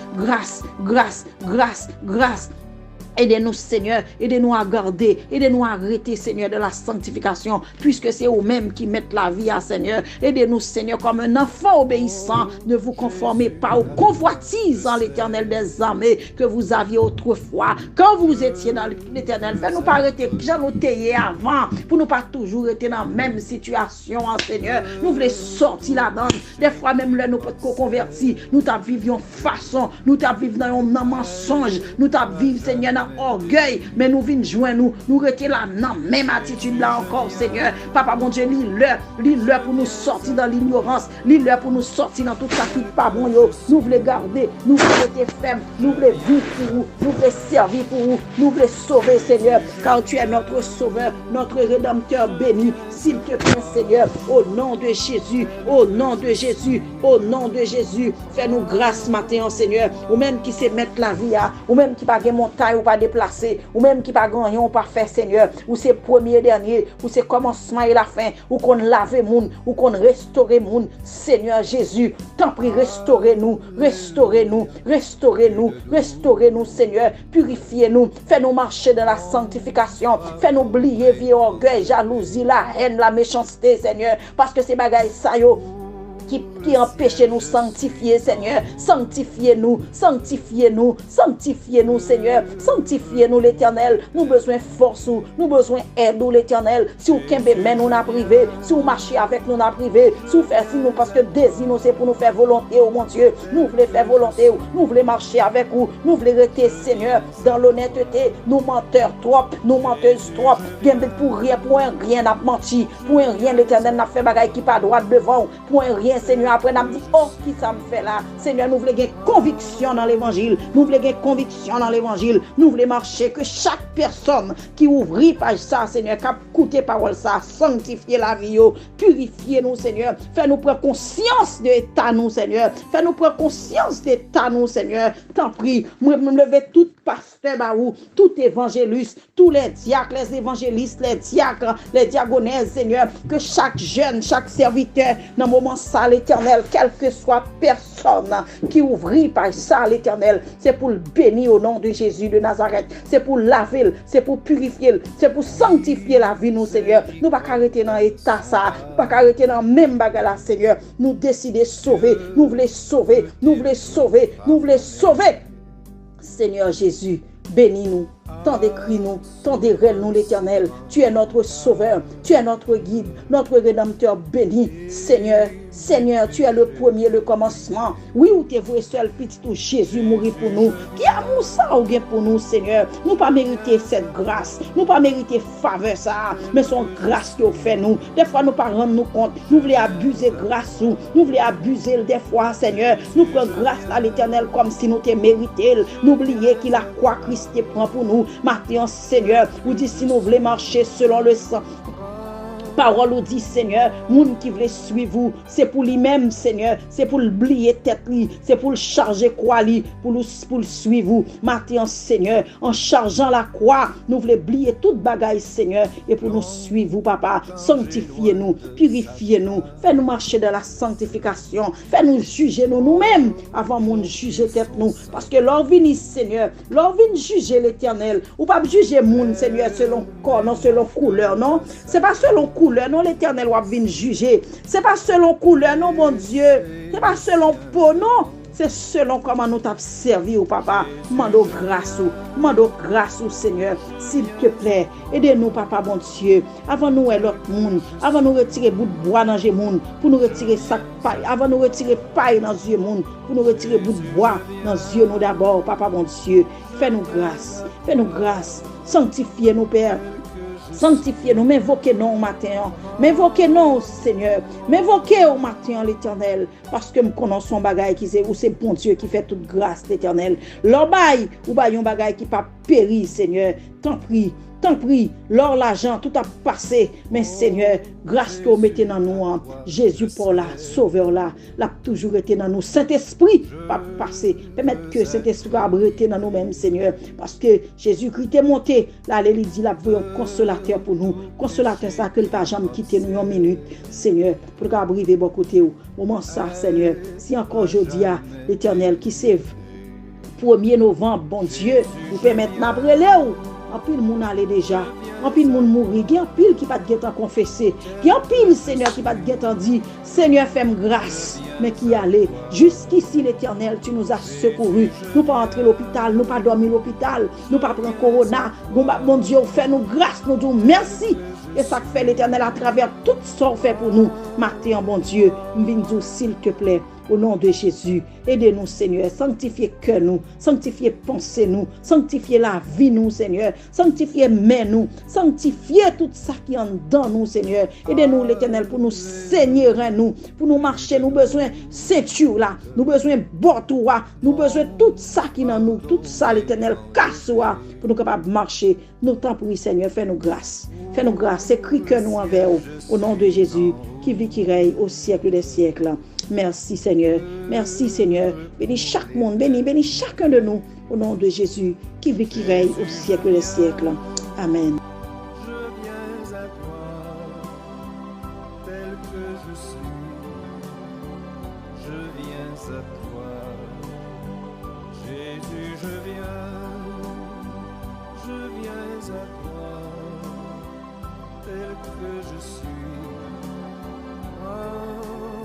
Aidez-nous Seigneur, aidez-nous à garder, aidez-nous à arrêter Seigneur de la sanctification, puisque c'est eux-mêmes qui mettent la vie à Seigneur. Aidez-nous Seigneur comme un enfant obéissant, ne vous conformez pas aux convoitises en l'Éternel des armées que vous aviez autrefois, quand vous étiez dans l'Éternel. Faites-nous pas arrêter, j'en ai avant, pour nous pas toujours être dans la même situation Seigneur. Nous voulons sortir là-dedans, des fois même là nous peut convertir, nous vivions façon, nous vivions dans un mensonge, nous vivions Seigneur orgueil, mais nous venons joindre nous rester là dans même attitude là encore Seigneur. Papa bon Dieu, lis-le pour nous sortir dans l'ignorance, lis-le pour nous sortir dans tout ça qui n'est pas bon. Nous voulons garder, nous voulons rester fermes, nous voulons vivre pour vous, nous voulons servir pour vous, nous voulons sauver Seigneur, car tu es notre sauveur, notre rédempteur béni. S'il te plaît Seigneur, au nom de Jésus, au nom de Jésus, au nom de Jésus, fais-nous grâce matin Seigneur, ou même qui se mettent la vie à, ou même qui pas de montagne ou pas déplacer, ou même qui pas gagner ou pas faire Seigneur, ou c'est premier dernier, ou c'est commencement et la fin, ou qu'on lave moun, ou qu'on restaure moun. Seigneur Jésus, t'en prie, restaurez-nous Seigneur, purifiez-nous, fais-nous marcher dans la sanctification, fais-nous oublier vieux orgueil, jalousie, la haine, la méchanceté Seigneur, parce que c'est bagaille ça yo qui empêche nous sanctifier Seigneur. Sanctifiez-nous Seigneur, sanctifiez-nous l'Éternel. Nous besoin force, nous besoin aide l'Éternel. Si vous kembe men nous n'a privé, si vous marchez avec nous n'a privé, si vous faites nous parce que désir nous c'est pour nous faire volonté oh mon Dieu, nous voulons faire volonté, nous voulons marcher avec vous, nous voulons rester Seigneur dans l'honnêteté. Nous menteurs trop, nous menteuses trop, bien pour rien n'a menti, pour rien l'Éternel n'a fait bagaille qui pas droit devant, pour rien Seigneur. Après, nous dit, oh, qui ça me fait là? Seigneur, nous voulons gagner conviction dans l'évangile. Nous voulons gagner conviction dans l'évangile. Nous voulons marcher, que chaque personne qui ouvre page ça, Seigneur, qui a écouté parole ça, sanctifier la vie, purifier nous, Seigneur. Fais-nous prendre conscience de l'état, nous, Seigneur. Fais-nous prendre conscience de l'état, nous, Seigneur. T'en prie, moi, me lever tout pasteur, tout évangéliste, tous les diacres, les évangélistes, les diacres, les diagonesses, Seigneur. Que chaque jeune, chaque serviteur, dans le moment ça, l'Éternel, quelle que soit personne qui ouvre par ça, l'Éternel, c'est pour le bénir au nom de Jésus de Nazareth, c'est pour laver, c'est pour purifier, c'est pour sanctifier la vie, nous, Seigneur. Nous ne pouvons pas arrêter dans l'état ça, nous ne pouvons pas arrêter dans le même bagage, Seigneur. Nous décidons de sauver, nous voulons sauver, nous voulons sauver, nous voulons sauver. Seigneur Jésus, bénis-nous. Tendez cris nous, tendez rêle nous l'Éternel. Tu es notre sauveur, tu es notre guide, notre rédempteur béni. Seigneur, Seigneur, tu es le premier, le commencement. Oui, où t'es voué seul petit où Jésus mourit pour nous. Qui amour ça ou bien pour nous, Seigneur? Nous pas mériter cette grâce, nous pas mériter faveur ça, mais son grâce qui fait nous. Des fois nous pas rendre nous compte, nous voulons abuser grâce ou nous voulons abuser des fois, Seigneur. Nous prenons grâce à l'Éternel comme si nous t'es mérité. N'oubliez qu'il a quoi Christ prend pour nous. Maintenant, Seigneur, vous dites si nous voulons marcher selon le sang, Parole ou dit, Seigneur, moun qui veut suivre vous, c'est pour lui-même, Seigneur, c'est pour oublier tête li, c'est pour le charger croix li, pour le suivre vous. Matin, Seigneur, en chargeant la croix, nous voulons oublier toute bagaille, Seigneur, et pour nous suivre vous, Papa. Sanctifiez-nous, purifiez-nous, fais-nous marcher dans la sanctification, fais-nous juger nous-mêmes avant de juger tête nous, parce que l'on vient, Seigneur, l'on vient juger l'Éternel, ou pas juger moun, Seigneur, selon corps, non, selon couleur, non, c'est pas selon couleur, non, l'Éternel va venir juger. C'est pas selon couleur, non, mon Dieu. C'est pas selon peau, non. C'est selon comment nous t'avons servi, au Papa. Mando grâce, au Seigneur, s'il te plaît. Aidez-nous, Papa, mon Dieu. Avant nous, l'autre monde. Avant nous retirer bout de bois dans le monde. Pour nous retirer sac paille. Avant nous retirer paille dans le monde. Pour nous retirer bout de bois dans les yeux, nous d'abord, Papa, mon Dieu. Fais-nous grâce. Fais-nous grâce. Sanctifiez-nous, Père. Sanctifiez-nous, m'invoquez-nous au matin, m'invoquez-nous, Seigneur, m'invoquez au matin, l'Éternel, parce que nous connaissons son bagaille qui c'est, ou c'est bon Dieu qui fait toute grâce, l'Éternel. L'obaille, ou bail un bagaille qui pas péri, Seigneur, tant pis, l'or, l'argent, tout a passé, mais Seigneur, grâce que vous mettez dans nous, Jésus pour là, Sauveur là, l'a toujours été dans nous. Saint-Esprit, pas passé, permettre que Saint-Esprit a été dans nous-mêmes, Seigneur, parce que Jésus-Christ est monté, là, il dit, là, vous un consolateur pour nous, consolateur ça, que le pas jamais quitter nous une minute, Seigneur, pour qu'on arrive bon côté où, moment ça, Seigneur, si encore aujourd'hui, l'Éternel qui sait, 1er novembre, bon Dieu, vous permettez d'après où en pile moun aller déjà, en pile moun mourir, il y a en pile qui pas de guet en confesser, il y a en pile Seigneur qui pas de guet en dit, Seigneur fais-moi grâce, mais qui allait jusqu'ici l'Éternel, tu nous as secourus, nous pas entrer l'hôpital, nous pas dormir l'hôpital, nous pas prendre corona, mon Dieu fais-nous grâce, nous disons merci. Et ça fait l'Éternel à travers tout ce qu'on fait pour nous. Matin, bon Dieu, nous s'il te plaît, au nom de Jésus, aidez-nous, Seigneur, sanctifiez cœur nous, sanctifiez pensée nous, sanctifiez la vie nous, Seigneur, sanctifiez main nous, sanctifiez tout ça qui est en dedans nous, Seigneur. Aidez-nous, l'Éternel, pour nous saigner nous, pour nous marcher, nous besoin ceinture là, nous besoin bortoua, nous besoin tout ça qui est dans nous, tout ça, l'Éternel, casse-toi, pour nous capables de marcher. Nous t'en prie, Seigneur, fais-nous grâce, écris que nous envers au nom de Jésus, qui vit, qui règne au siècle des siècles. Merci Seigneur, bénis chaque monde, bénis chacun de nous, au nom de Jésus, qui vit, qui règne au siècle des siècles. Amen. Je viens à toi, tel que je suis, je viens à toi, Jésus, je viens à toi, tel que je suis. Oh.